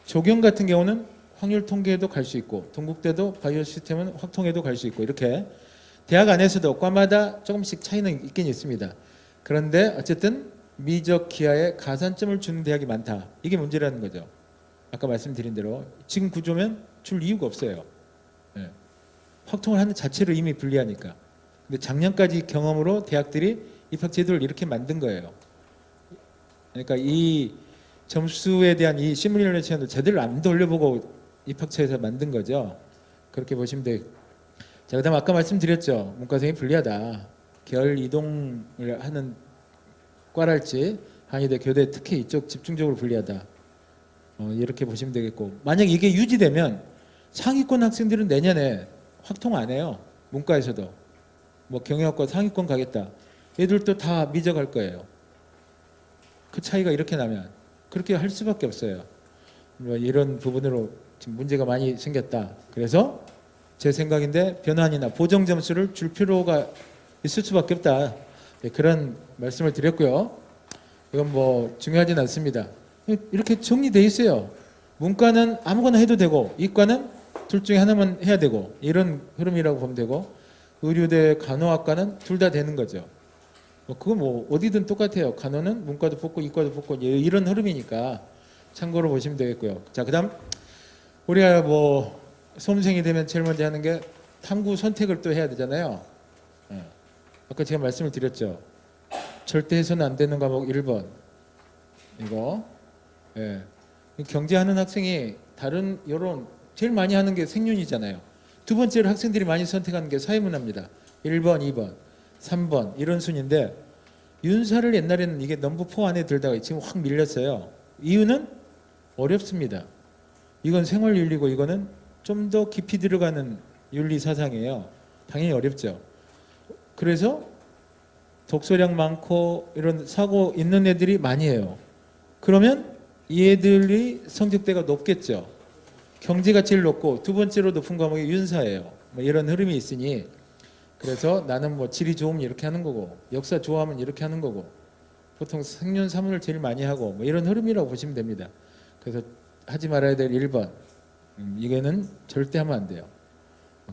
조경 같은 경우는 확률 통계에도 갈 수 있고 동국대도 바이오 시스템은 확통에도 갈 수 있고, 이렇게 대학 안에서도 과마다 조금씩 차이는 있긴 있습니다. 그런데 어쨌든 미적 기하에 가산점을 주는 대학이 많다. 이게 문제라는 거죠. 아까 말씀드린 대로 지금 구조면 줄 이유가 없어요. 네. 확통을 하는 자체로 이미 불리하니까. 근데 작년까지 경험으로 대학들이 입학 제도를 이렇게 만든 거예요. 그러니까 이 점수에 대한 이 시뮬레이션을 제대로 안 돌려보고 입학처에서 만든 거죠. 그렇게 보시면 돼요. 자, 그다음 아까 말씀드렸죠. 문과생이 불리하다. 계열 이동을 하는 과랄지 한의대, 교대 특히 이쪽 집중적으로 불리하다. 이렇게 보시면 되겠고, 만약 이게 유지되면 상위권 학생들은 내년에 확통 안 해요. 문과에서도 뭐 경영학과 상위권 가겠다. 얘들도 다 미적할 거예요. 그 차이가 이렇게 나면 그렇게 할 수밖에 없어요. 뭐 이런 부분으로 지금 문제가 많이 생겼다. 그래서 제 생각인데 변환이나 보정 점수를 줄 필요가 있을 수밖에 없다. 네, 그런 말씀을 드렸고요. 이건 뭐 중요하진 않습니다. 이렇게 정리돼 있어요. 문과는 아무거나 해도 되고 이과는 둘 중에 하나만 해야 되고, 이런 흐름이라고 보면 되고, 의료대 간호학과는 둘 다 되는 거죠. 그건 뭐 어디든 똑같아요. 간호는 문과도 뽑고 이과도 뽑고 이런 흐름이니까 참고로 보시면 되겠고요. 자, 그다음 우리가 뭐 수험생이 되면 제일 먼저 하는 게 탐구 선택을 또 해야 되잖아요. 아까 제가 말씀을 드렸죠. 절대 해서는 안 되는 과목 1번 이거. 예. 경제하는 학생이 다른 여론 제일 많이 하는 게 생윤이잖아요. 두 번째로 학생들이 많이 선택하는 게 사회문화입니다. 1번, 2번, 3번 이런 순인데, 윤사를 옛날에는 이게 넘버 4 안에 들다가 지금 확 밀렸어요. 이유는 어렵습니다. 이건 생활윤리고 이거는 좀 더 깊이 들어가는 윤리 사상이에요. 당연히 어렵죠. 그래서 독서량 많고 이런 사고 있는 애들이 많이 해요. 그러면 이 애들이 성적대가 높겠죠. 경제가 제일 높고 두 번째로 높은 과목이 윤사예요. 뭐 이런 흐름이 있으니 그래서 나는 뭐 지리 좋으면 이렇게 하는 거고 역사 좋아하면 이렇게 하는 거고 보통 생년 사문을 제일 많이 하고 뭐 이런 흐름이라고 보시면 됩니다. 그래서 하지 말아야 될 1번 이거는 절대 하면 안 돼요.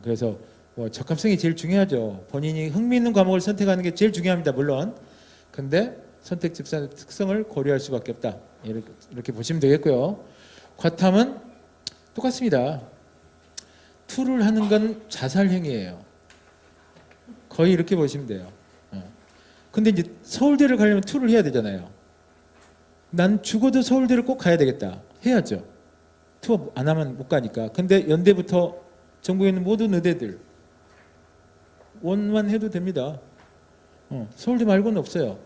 그래서 뭐 적합성이 제일 중요하죠. 본인이 흥미있는 과목을 선택하는 게 제일 중요합니다. 물론 근데 선택 집산의 특성을 고려할 수밖에 없다. 이렇게 보시면 되겠고요. 과탐은 똑같습니다. 투를 하는 건 자살행위예요. 거의 이렇게 보시면 돼요. 근데 이제 서울대를 가려면 투를 해야 되잖아요. 난 죽어도 서울대를 꼭 가야 되겠다. 해야죠. 투 안 하면 못 가니까. 근데 연대부터 전국에 있는 모든 의대들 원만 해도 됩니다. 서울대 말고는 없어요.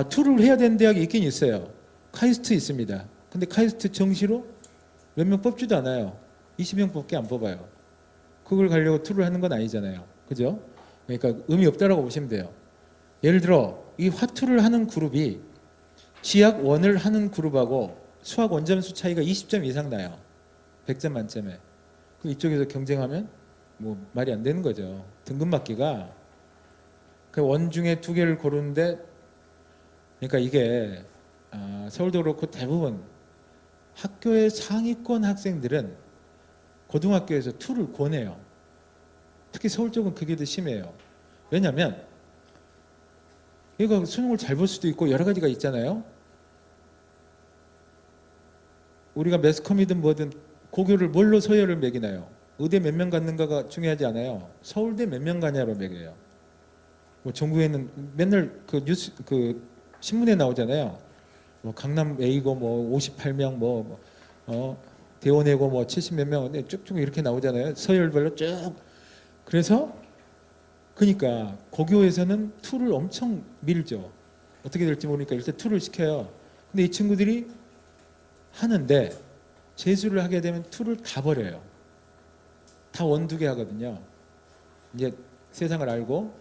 투를 해야 되는 대학이 있긴 있어요. 카이스트 있습니다. 근데 카이스트 정시로 몇 명 뽑지도 않아요. 20명밖에 안 뽑아요. 그걸 가려고 투를 하는 건 아니잖아요. 그죠? 그러니까 의미 없다라고 보시면 돼요. 예를 들어 이 화투를 하는 그룹이 지학 원을 하는 그룹하고 수학 원점수 차이가 20점 이상 나요. 100점 만점에. 그 이쪽에서 경쟁하면 뭐 말이 안 되는 거죠. 등급 맞기가 그 원 중에 2개를 고르는데 그러니까 이게 서울도 그렇고 대부분 학교의 상위권 학생들은 고등학교에서 투를 권해요. 특히 서울 쪽은 그게 더 심해요. 왜냐하면 얘가 수능을 잘 볼 수도 있고 여러 가지가 있잖아요. 우리가 매스컴이든 뭐든 고교를 뭘로 서열을 매기나요? 의대 몇 명 갔는가가 중요하지 않아요. 서울대 몇 명 가냐로 매겨요. 뭐 전국에는 맨날 그 뉴스 그 신문에 나오잖아요. 뭐 강남 A고 뭐 58명 대원외고 뭐 70몇 명 쭉쭉 이렇게 나오잖아요. 서열별로 쭉. 그래서 그러니까 고교에서는 투를 엄청 밀죠. 어떻게 될지 모르니까 일단 투를 시켜요. 근데 이 친구들이 하는데 재수를 하게 되면 투를 다 버려요. 다 원두개 하거든요. 이제 세상을 알고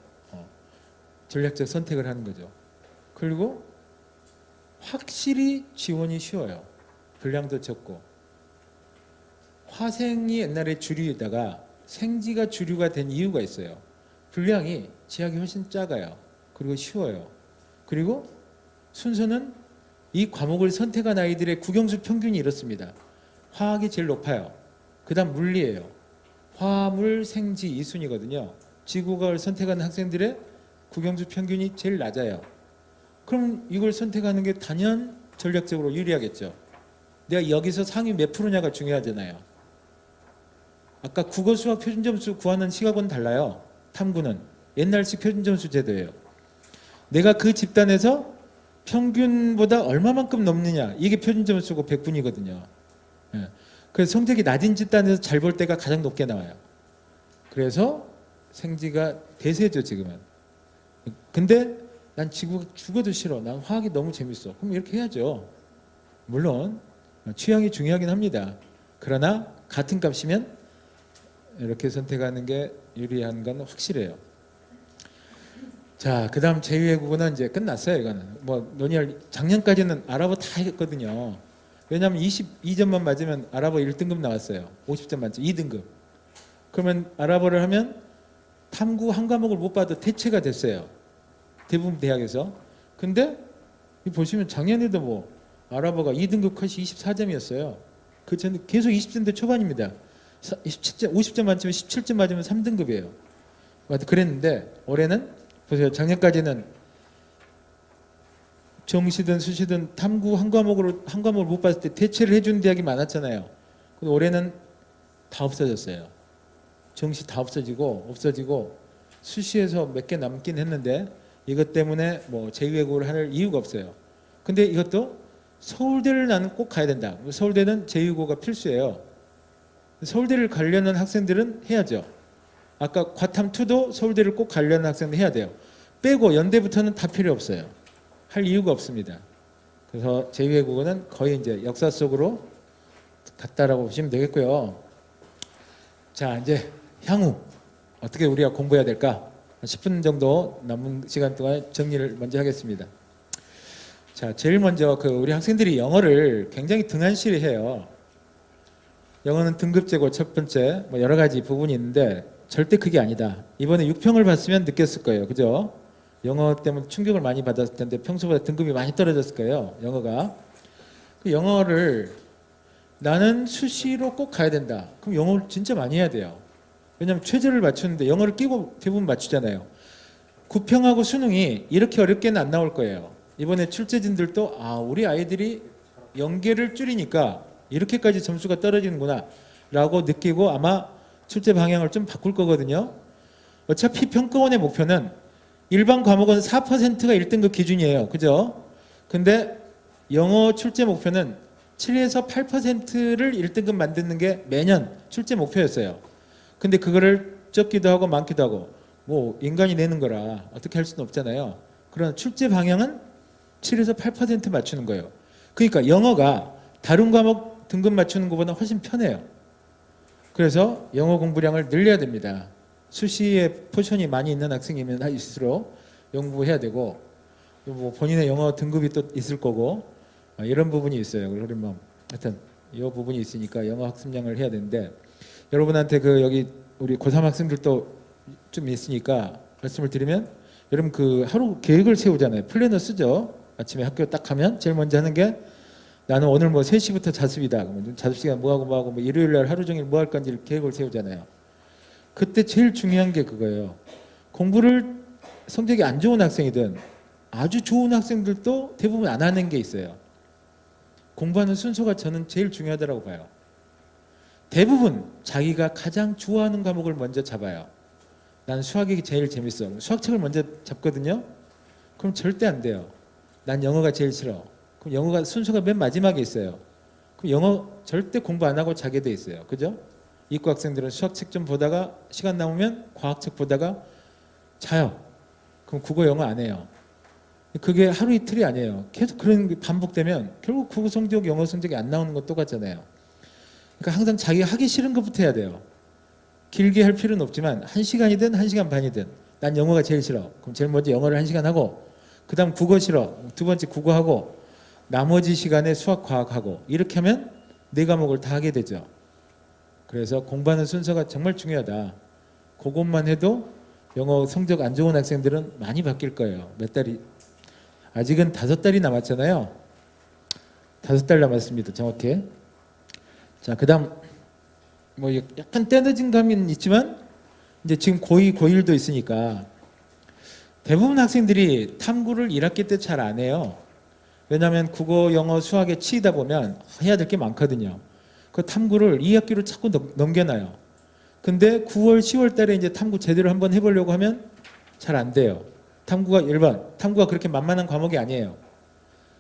전략적 선택을 하는 거죠. 그리고 확실히 지원이 쉬워요. 분량도 적고. 화생이 옛날에 주류에다가 생지가 주류가 된 이유가 있어요. 분량이 지학이 훨씬 작아요. 그리고 쉬워요. 그리고 순서는 이 과목을 선택한 아이들의 국영수 평균이 이렇습니다. 화학이 제일 높아요. 그 다음 물리예요. 화물 생지 2순위거든요. 지구과를 선택한 학생들의 국영수 평균이 제일 낮아요. 그럼 이걸 선택하는 게 단연 전략적으로 유리하겠죠. 내가 여기서 상위 몇 프로냐가 중요하잖아요. 아까 국어 수학 표준점수 구하는 시각은 달라요. 탐구는 옛날식 표준점수 제도예요. 내가 그 집단에서 평균보다 얼마만큼 넘느냐 이게 표준점수고 100분이거든요. 그래서 성적이 낮은 집단에서 잘 볼 때가 가장 높게 나와요. 그래서 생지가 대세죠 지금은. 근데 난 죽어도 싫어. 난 화학이 너무 재밌어. 그럼 이렇게 해야죠. 물론 취향이 중요하긴 합니다. 그러나 같은 값이면 이렇게 선택하는 게 유리한 건 확실해요. 자, 그다음 제2외국어는 이제 끝났어요. 이거는 뭐 논의할 작년까지는 아랍어 다 했거든요. 왜냐하면 22점만 맞으면 아랍어 1등급 나왔어요. 50점 만점 2등급. 그러면 아랍어를 하면 탐구 한 과목을 못 봐도 대체가 됐어요. 대부분 대학에서. 근데 보시면 작년에도 뭐 아랍어가 2등급 컷이 24점이었어요. 그 전에 계속 20점대 초반입니다. 27점, 50점 만점에 17점 맞으면 3등급이에요. 그랬는데 올해는 보세요. 작년까지는 정시든 수시든 탐구 한 과목을 못 봤을 때 대체를 해주는 대학이 많았잖아요. 근데 올해는 다 없어졌어요. 정시 다 없어지고 수시에서 몇 개 남긴 했는데 이것 때문에 뭐 제2외국어를 할 이유가 없어요. 근데 이것도 서울대를 나는 꼭 가야 된다. 서울대는 제2외국어가 필수예요. 서울대를 가려는 학생들은 해야죠. 아까 과탐2도 서울대를 꼭 가려는 학생들 해야 돼요. 빼고 연대부터는 다 필요 없어요. 할 이유가 없습니다. 그래서 제2외국어는 거의 이제 역사 속으로 같다라고 보시면 되겠고요. 자, 이제 향후 어떻게 우리가 공부해야 될까? 한 10분 정도 남은 시간 동안 정리를 먼저 하겠습니다. 자, 제일 먼저 우리 학생들이 영어를 굉장히 등한시해요. 영어는 등급제고 첫 번째 뭐 여러 가지 부분이 있는데 절대 그게 아니다. 이번에 6평을 봤으면 느꼈을 거예요. 그죠? 영어 때문에 충격을 많이 받았을 텐데 평소보다 등급이 많이 떨어졌을 거예요. 영어가. 그 영어를 나는 수시로 꼭 가야 된다. 그럼 영어를 진짜 많이 해야 돼요. 왜냐하면 최저를 맞추는데 영어를 끼고 대부분 맞추잖아요. 9평하고 수능이 이렇게 어렵게는 안 나올 거예요. 이번에 출제진들도 우리 아이들이 연계를 줄이니까 이렇게까지 점수가 떨어지는구나 라고 느끼고 아마 출제 방향을 좀 바꿀 거거든요. 어차피 평가원의 목표는 일반 과목은 4%가 1등급 기준이에요. 그죠? 근데 영어 출제 목표는 7에서 8%를 1등급 만드는 게 매년 출제 목표였어요. 근데 그거를 적기도 하고 많기도 하고 뭐 인간이 내는 거라 어떻게 할 수는 없잖아요. 그러나 출제 방향은 7에서 8% 맞추는 거예요. 그러니까 영어가 다른 과목 등급 맞추는 것보다 훨씬 편해요. 그래서 영어 공부량을 늘려야 됩니다. 수시에 포션이 많이 있는 학생이면 할수록 연구해야 되고 뭐 본인의 영어 등급이 또 있을 거고 이런 부분이 있어요. 그러면 하여튼 이 부분이 있으니까 영어 학습량을 해야 되는데 여러분한테 여기 우리 고3 학생들도 좀 있으니까 말씀을 드리면 여러분 하루 계획을 세우잖아요. 플래너 쓰죠. 아침에 학교 딱 가면 제일 먼저 하는 게 나는 오늘 뭐 3시부터 자습이다. 그러면 자습 시간 뭐하고 뭐 일요일 날 하루 종일 뭐 할 건지 계획을 세우잖아요. 그때 제일 중요한 게 그거예요. 공부를 성적이 안 좋은 학생이든 아주 좋은 학생들도 대부분 안 하는 게 있어요. 공부하는 순서가 저는 제일 중요하다고 봐요. 대부분 자기가 가장 좋아하는 과목을 먼저 잡아요. 난 수학이 제일 재밌어. 수학책을 먼저 잡거든요. 그럼 절대 안 돼요. 난 영어가 제일 싫어. 그럼 영어가 순서가 맨 마지막에 있어요. 그럼 영어 절대 공부 안 하고 자게 돼 있어요. 그죠? 이과 학생들은 수학책 좀 보다가 시간 남으면 과학책 보다가 자요. 그럼 국어 영어 안 해요. 그게 하루 이틀이 아니에요. 계속 그런 게 반복되면 결국 국어 성적, 영어 성적이 안 나오는 것 똑같잖아요. 그러니까 항상 자기가 하기 싫은 것부터 해야 돼요. 길게 할 필요는 없지만 1시간이든 1시간 반이든 난 영어가 제일 싫어. 그럼 제일 먼저 영어를 1시간 하고 그 다음 국어 싫어. 두 번째 국어 하고 나머지 시간에 수학, 과학 하고 이렇게 하면 4과목을 다 하게 되죠. 그래서 공부하는 순서가 정말 중요하다. 그것만 해도 영어 성적 안 좋은 학생들은 많이 바뀔 거예요. 몇 달이 아직은 5달이 남았잖아요. 5달 남았습니다. 정확히. 자, 그다음 뭐 약간 때늦은 감은 있지만 이제 지금 고2, 고1도 있으니까 대부분 학생들이 탐구를 1학기 때 잘 안 해요. 왜냐하면 국어, 영어, 수학에 치이다 보면 해야 될 게 많거든요. 그 탐구를 2학기로 자꾸 넘겨놔요. 근데 9월, 10월 달에 이제 탐구 제대로 한번 해보려고 하면 잘 안 돼요. 탐구가 1번, 탐구가 그렇게 만만한 과목이 아니에요.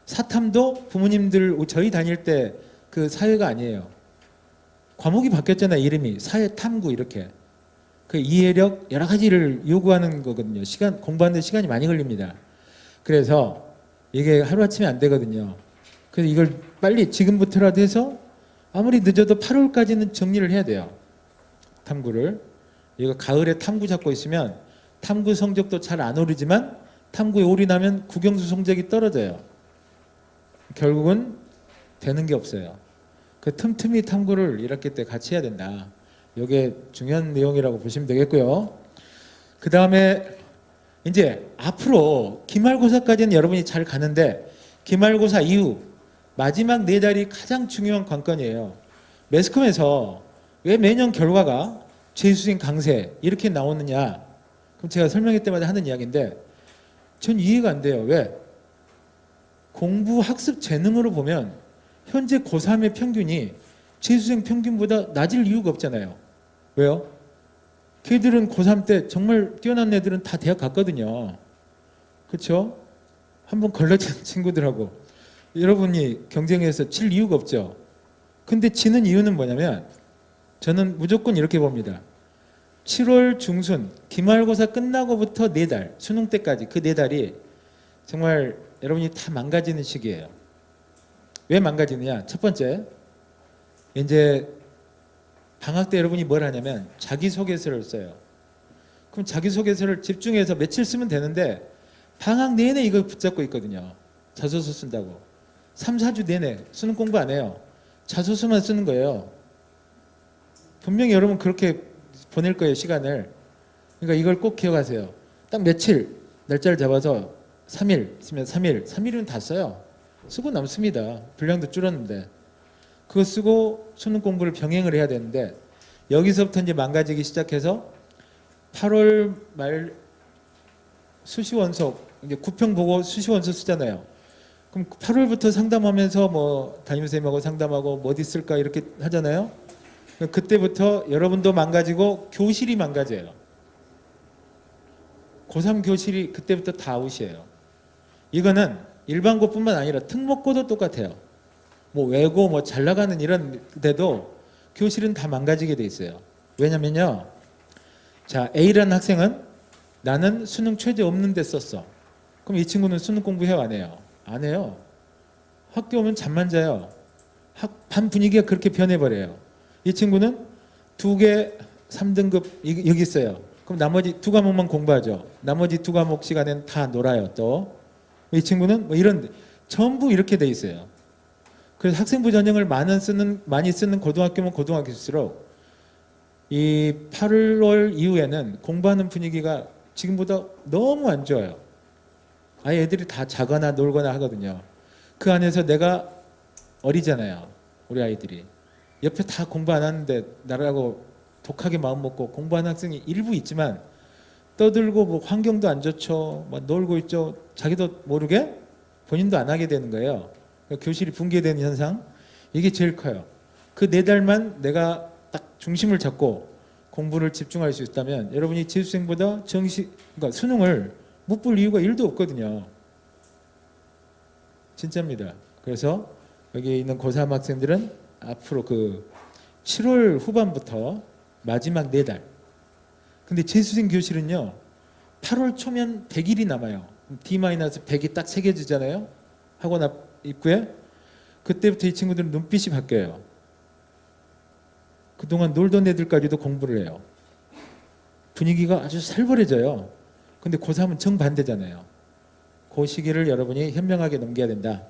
사탐도 부모님들 저희 다닐 때 그 사회가 아니에요. 과목이 바뀌었잖아요. 이름이 사회 탐구 이렇게. 그 이해력 여러 가지를 요구하는 거거든요. 공부하는데 시간이 많이 걸립니다. 그래서 이게 하루아침에 안 되거든요. 그래서 이걸 빨리 지금부터라도 해서 아무리 늦어도 8월까지는 정리를 해야 돼요. 탐구를. 이거 가을에 탐구 잡고 있으면 탐구 성적도 잘 안 오르지만 탐구에 올인하면 국영수 성적이 떨어져요. 결국은 되는 게 없어요. 그 틈틈이 탐구를 1학기 때 같이 해야 된다. 이게 중요한 내용이라고 보시면 되겠고요. 그 다음에 이제 앞으로 기말고사까지는 여러분이 잘 가는데 기말고사 이후 마지막 4달이 가장 중요한 관건이에요. 매스컴에서 왜 매년 결과가 재수생 강세 이렇게 나오느냐. 그럼 제가 설명회 때마다 하는 이야기인데 전 이해가 안 돼요. 왜? 공부 학습 재능으로 보면 현재 고3의 평균이 재수생 평균보다 낮을 이유가 없잖아요. 왜요? 걔들은 고3 때 정말 뛰어난 애들은 다 대학 갔거든요. 그렇죠? 한번 걸러진 친구들하고 여러분이 경쟁에서 질 이유가 없죠. 근데 지는 이유는 뭐냐면 저는 무조건 이렇게 봅니다. 7월 중순 기말고사 끝나고부터 4달 수능 때까지 그 4달이 정말 여러분이 다 망가지는 시기예요. 왜 망가지느냐? 첫 번째, 이제 방학 때 여러분이 뭘 하냐면 자기소개서를 써요. 그럼 자기소개서를 집중해서 며칠 쓰면 되는데 방학 내내 이걸 붙잡고 있거든요. 자소서 쓴다고. 3, 4주 내내 수능 공부 안 해요. 자소서만 쓰는 거예요. 분명히 여러분 그렇게 보낼 거예요, 시간을. 그러니까 이걸 꼭 기억하세요. 딱 며칠 날짜를 잡아서 3일 쓰면 3일은 다 써요. 쓰고 남습니다. 분량도 줄었는데. 그거 쓰고 수능 공부를 병행을 해야 되는데 여기서부터 이제 망가지기 시작해서 8월 말 수시 원서 이제 구평 보고 수시 원서 쓰잖아요. 그럼 8월부터 상담하면서 뭐 담임선생님하고 상담하고 뭐 어디 쓸까 이렇게 하잖아요. 그때부터 여러분도 망가지고 교실이 망가져요. 고3 교실이 그때부터 다 아웃이에요. 이거는 일반고뿐만 아니라 특목고도 똑같아요. 뭐 외고 뭐 잘 나가는 이런 데도 교실은 다 망가지게 돼 있어요. 왜냐면요. 자, A라는 학생은 나는 수능 최저 없는 데 썼어. 그럼 이 친구는 수능 공부해요, 안 해요? 안 해요. 학교 오면 잠만 자요. 반 분위기가 그렇게 변해버려요. 이 친구는 2개 3등급 여기 있어요. 그럼 나머지 2과목만 공부하죠. 나머지 2과목 시간엔 다 놀아요. 또 이 친구는 뭐 이런 전부 이렇게 돼 있어요. 그래서 학생부 전형을 많이 쓰는 고등학교면 고등학교일수록 이 8월 이후에는 공부하는 분위기가 지금보다 너무 안 좋아요. 아예 애들이 다 자거나 놀거나 하거든요. 그 안에서 내가 어리잖아요. 우리 아이들이. 옆에 다 공부 안 하는데 나라고 독하게 마음 먹고 공부하는 학생이 일부 있지만 떠들고 뭐 환경도 안 좋죠. 막 놀고 있죠. 자기도 모르게 본인도 안 하게 되는 거예요. 그러니까 교실이 붕괴되는 현상. 이게 제일 커요. 그 4달만 내가 딱 중심을 잡고 공부를 집중할 수 있다면 여러분이 재수생보다 그러니까 수능을 못 볼 이유가 1도 없거든요. 진짜입니다. 그래서 여기 있는 고3 학생들은 앞으로 그 7월 후반부터 마지막 4달. 근데 재수생 교실은요. 8월 초면 100일이 남아요. D-100이 딱 새겨지잖아요. 학원 앞 입구에. 그때부터 이 친구들은 눈빛이 바뀌어요. 그동안 놀던 애들까지도 공부를 해요. 분위기가 아주 살벌해져요. 근데 고3은 정반대잖아요. 그 시기를 여러분이 현명하게 넘겨야 된다.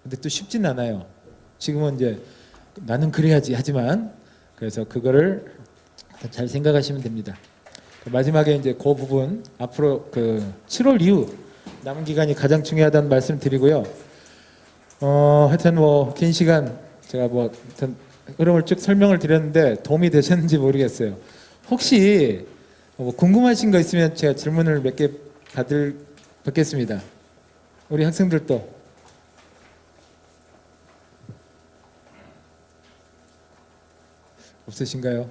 근데 또 쉽진 않아요. 지금은 이제 나는 그래야지 하지만 그래서 그거를 잘 생각하시면 됩니다. 마지막에 이제 그 부분 앞으로 그 7월 이후 남은 기간이 가장 중요하다는 말씀 드리고요. 하여튼 뭐 긴 시간 제가 뭐 하여튼 흐름을 쭉 설명을 드렸는데 도움이 되셨는지 모르겠어요. 혹시 뭐 궁금하신 거 있으면 제가 질문을 몇 개 받겠습니다. 우리 학생들도. 없으신가요?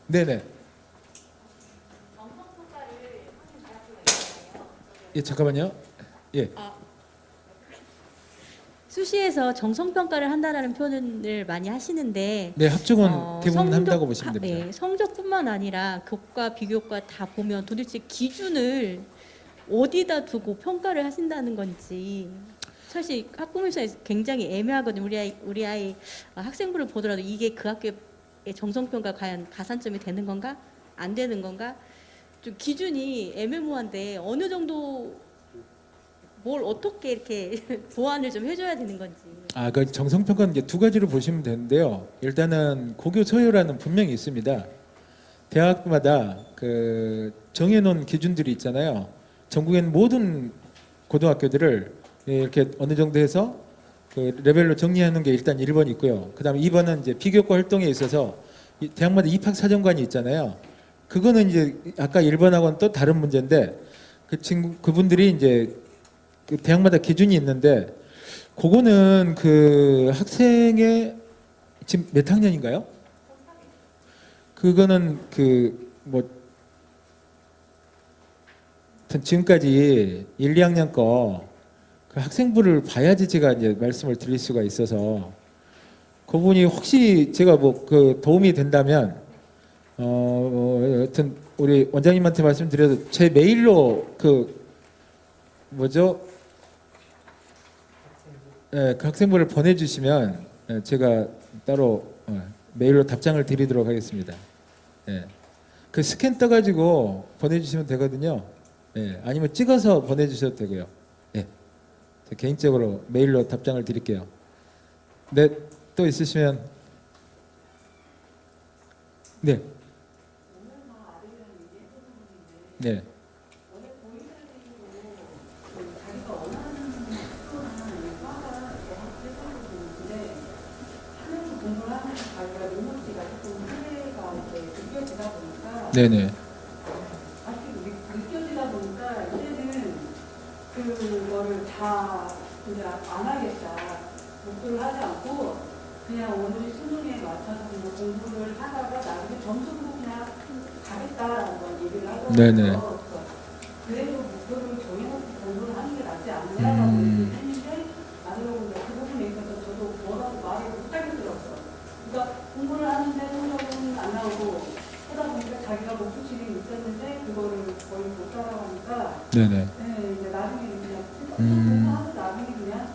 네네. 예, 잠깐만요. 예. 수시에서 정성평가를 한다라는 표현을 많이 하시는데 네, 합격은 대부분 한다고 보시면 됩니다. 네, 성적뿐만 아니라 교과, 비교과 다 보면 도대체 기준을 어디다 두고 평가를 하신다는 건지 사실 학부모에서 굉장히 애매하거든요. 우리 아이 학생부를 보더라도 이게 그 학교의 정성평가 과연 가산점이 되는 건가? 안 되는 건가? 좀 기준이 애매모호한데 어느 정도 뭘 어떻게 이렇게 보완을 좀 해줘야 되는 건지. 그 정성평가는 이제 두 가지로 보시면 되는데요. 일단은 고교 서열화는 분명히 있습니다. 대학마다 그 정해놓은 기준들이 있잖아요. 전국에 있는 모든 고등학교들을 이렇게 어느 정도 해서 그 레벨로 정리하는 게 일단 1번 있고요. 그다음에 2번은 이제 비교과 활동에 있어서 대학마다 입학사정관이 있잖아요. 그거는 이제 아까 1번하고는 또 다른 문제인데 그분들이 이제 그 대학마다 기준이 있는데 그거는 그 학생의 지금 몇 학년인가요? 그거는 그 뭐 지금까지 1, 2학년 거 그 학생부를 봐야지 제가 이제 말씀을 드릴 수가 있어서 그분이 혹시 제가 뭐 그 도움이 된다면 여튼 우리 원장님한테 말씀드려도 제 메일로 그 뭐죠? 네, 그 학생부를 보내주시면 제가 따로 메일로 답장을 드리도록 하겠습니다. 예. 그 스캔 떠가지고 보내주시면 되거든요. 예. 아니면 찍어서 보내주셔도 되고요. 예. 제 개인적으로 메일로 답장을 드릴게요. 네, 또 있으시면 네. 네. 네네. 느껴지다 보니까 이제는 그거를 다 이제 안 하겠다. 목표를 하지 않고 그냥 오늘 수능에 맞춰서 그냥 공부를 하다가 나중에 점수로 그냥 가겠다라는 걸 얘기를 하더라고요. 네네. 그래도 목표를 정해놓고 공부를 하는 게 낫지 않느냐라고 얘기를 했는데 나더라고요. 그 부분에 있어서 저도 뭐라고 말을 못하겠더라고요. 그러니까 공부를 하는데 성적은 안 나오고 하다 보니까 자기가 목표치가 있었는데 그거를 거의 못 따라가니까 네네. 네, 이제 나중에 그냥 공부하고 나중에 그냥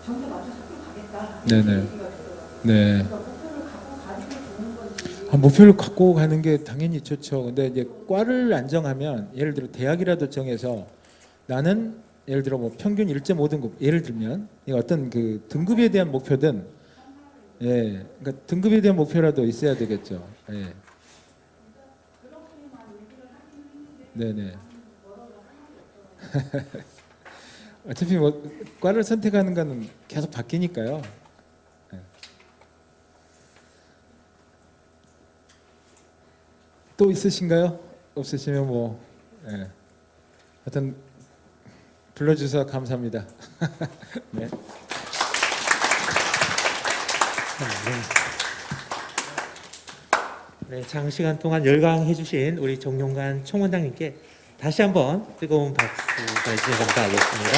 점수 맞춰서 학교 가겠다. 네네. 이렇게 얘기가 되더라고요. 네. 그러니까 목표를 갖고 가는 게 좋은 건지. 목표를 갖고 가는 게 당연히 좋죠. 근데 이제 과를 안 정하면 예를 들어 대학이라도 정해서 나는 예를 들어 뭐 평균 1.5등급 예를 들면 이 어떤 그 등급에 대한 목표든 예, 그러니까 등급에 대한 목표라도 있어야 되겠죠. 예. 네네. 어차피 뭐 과를 선택하는 거는 계속 바뀌니까요. 예. 또 있으신가요? 없으시면 뭐 예. 하여튼 불러주셔서 감사합니다. 네. 네, 장시간 동안 열강해 주신 우리 정용관 총원장님께 다시 한번 뜨거운 박수 보내주시면 감사하겠습니다.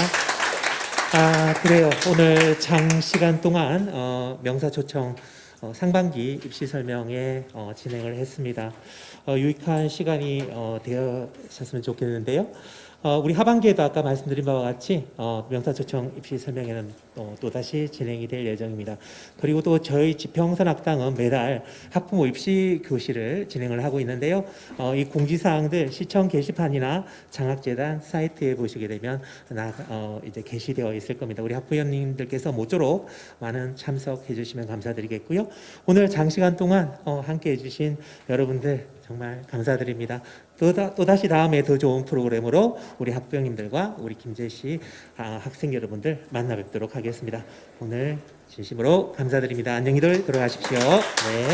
그래요. 오늘 장시간 동안 명사초청 상반기 입시 설명회 진행을 했습니다. 유익한 시간이 되셨으면 좋겠는데요. 우리 하반기에도 아까 말씀드린 바와 같이 명사초청 입시 설명회는 또다시 진행이 될 예정입니다. 그리고 또 저희 지평선학당은 매달 학부모 입시 교실을 진행을 하고 있는데요. 이 공지사항들 시청 게시판이나 장학재단 사이트에 보시게 되면 이제 게시되어 있을 겁니다. 우리 학부모님들께서 모쪼록 많은 참석해 주시면 감사드리겠고요. 오늘 장시간 동안 함께 해주신 여러분들 정말 감사드립니다. 또다시 다음에 더 좋은 프로그램으로 우리 학부형님들과 우리 김재시 학생 여러분들 만나 뵙도록 하겠습니다. 오늘 진심으로 감사드립니다. 안녕히들 들어가십시오. 네.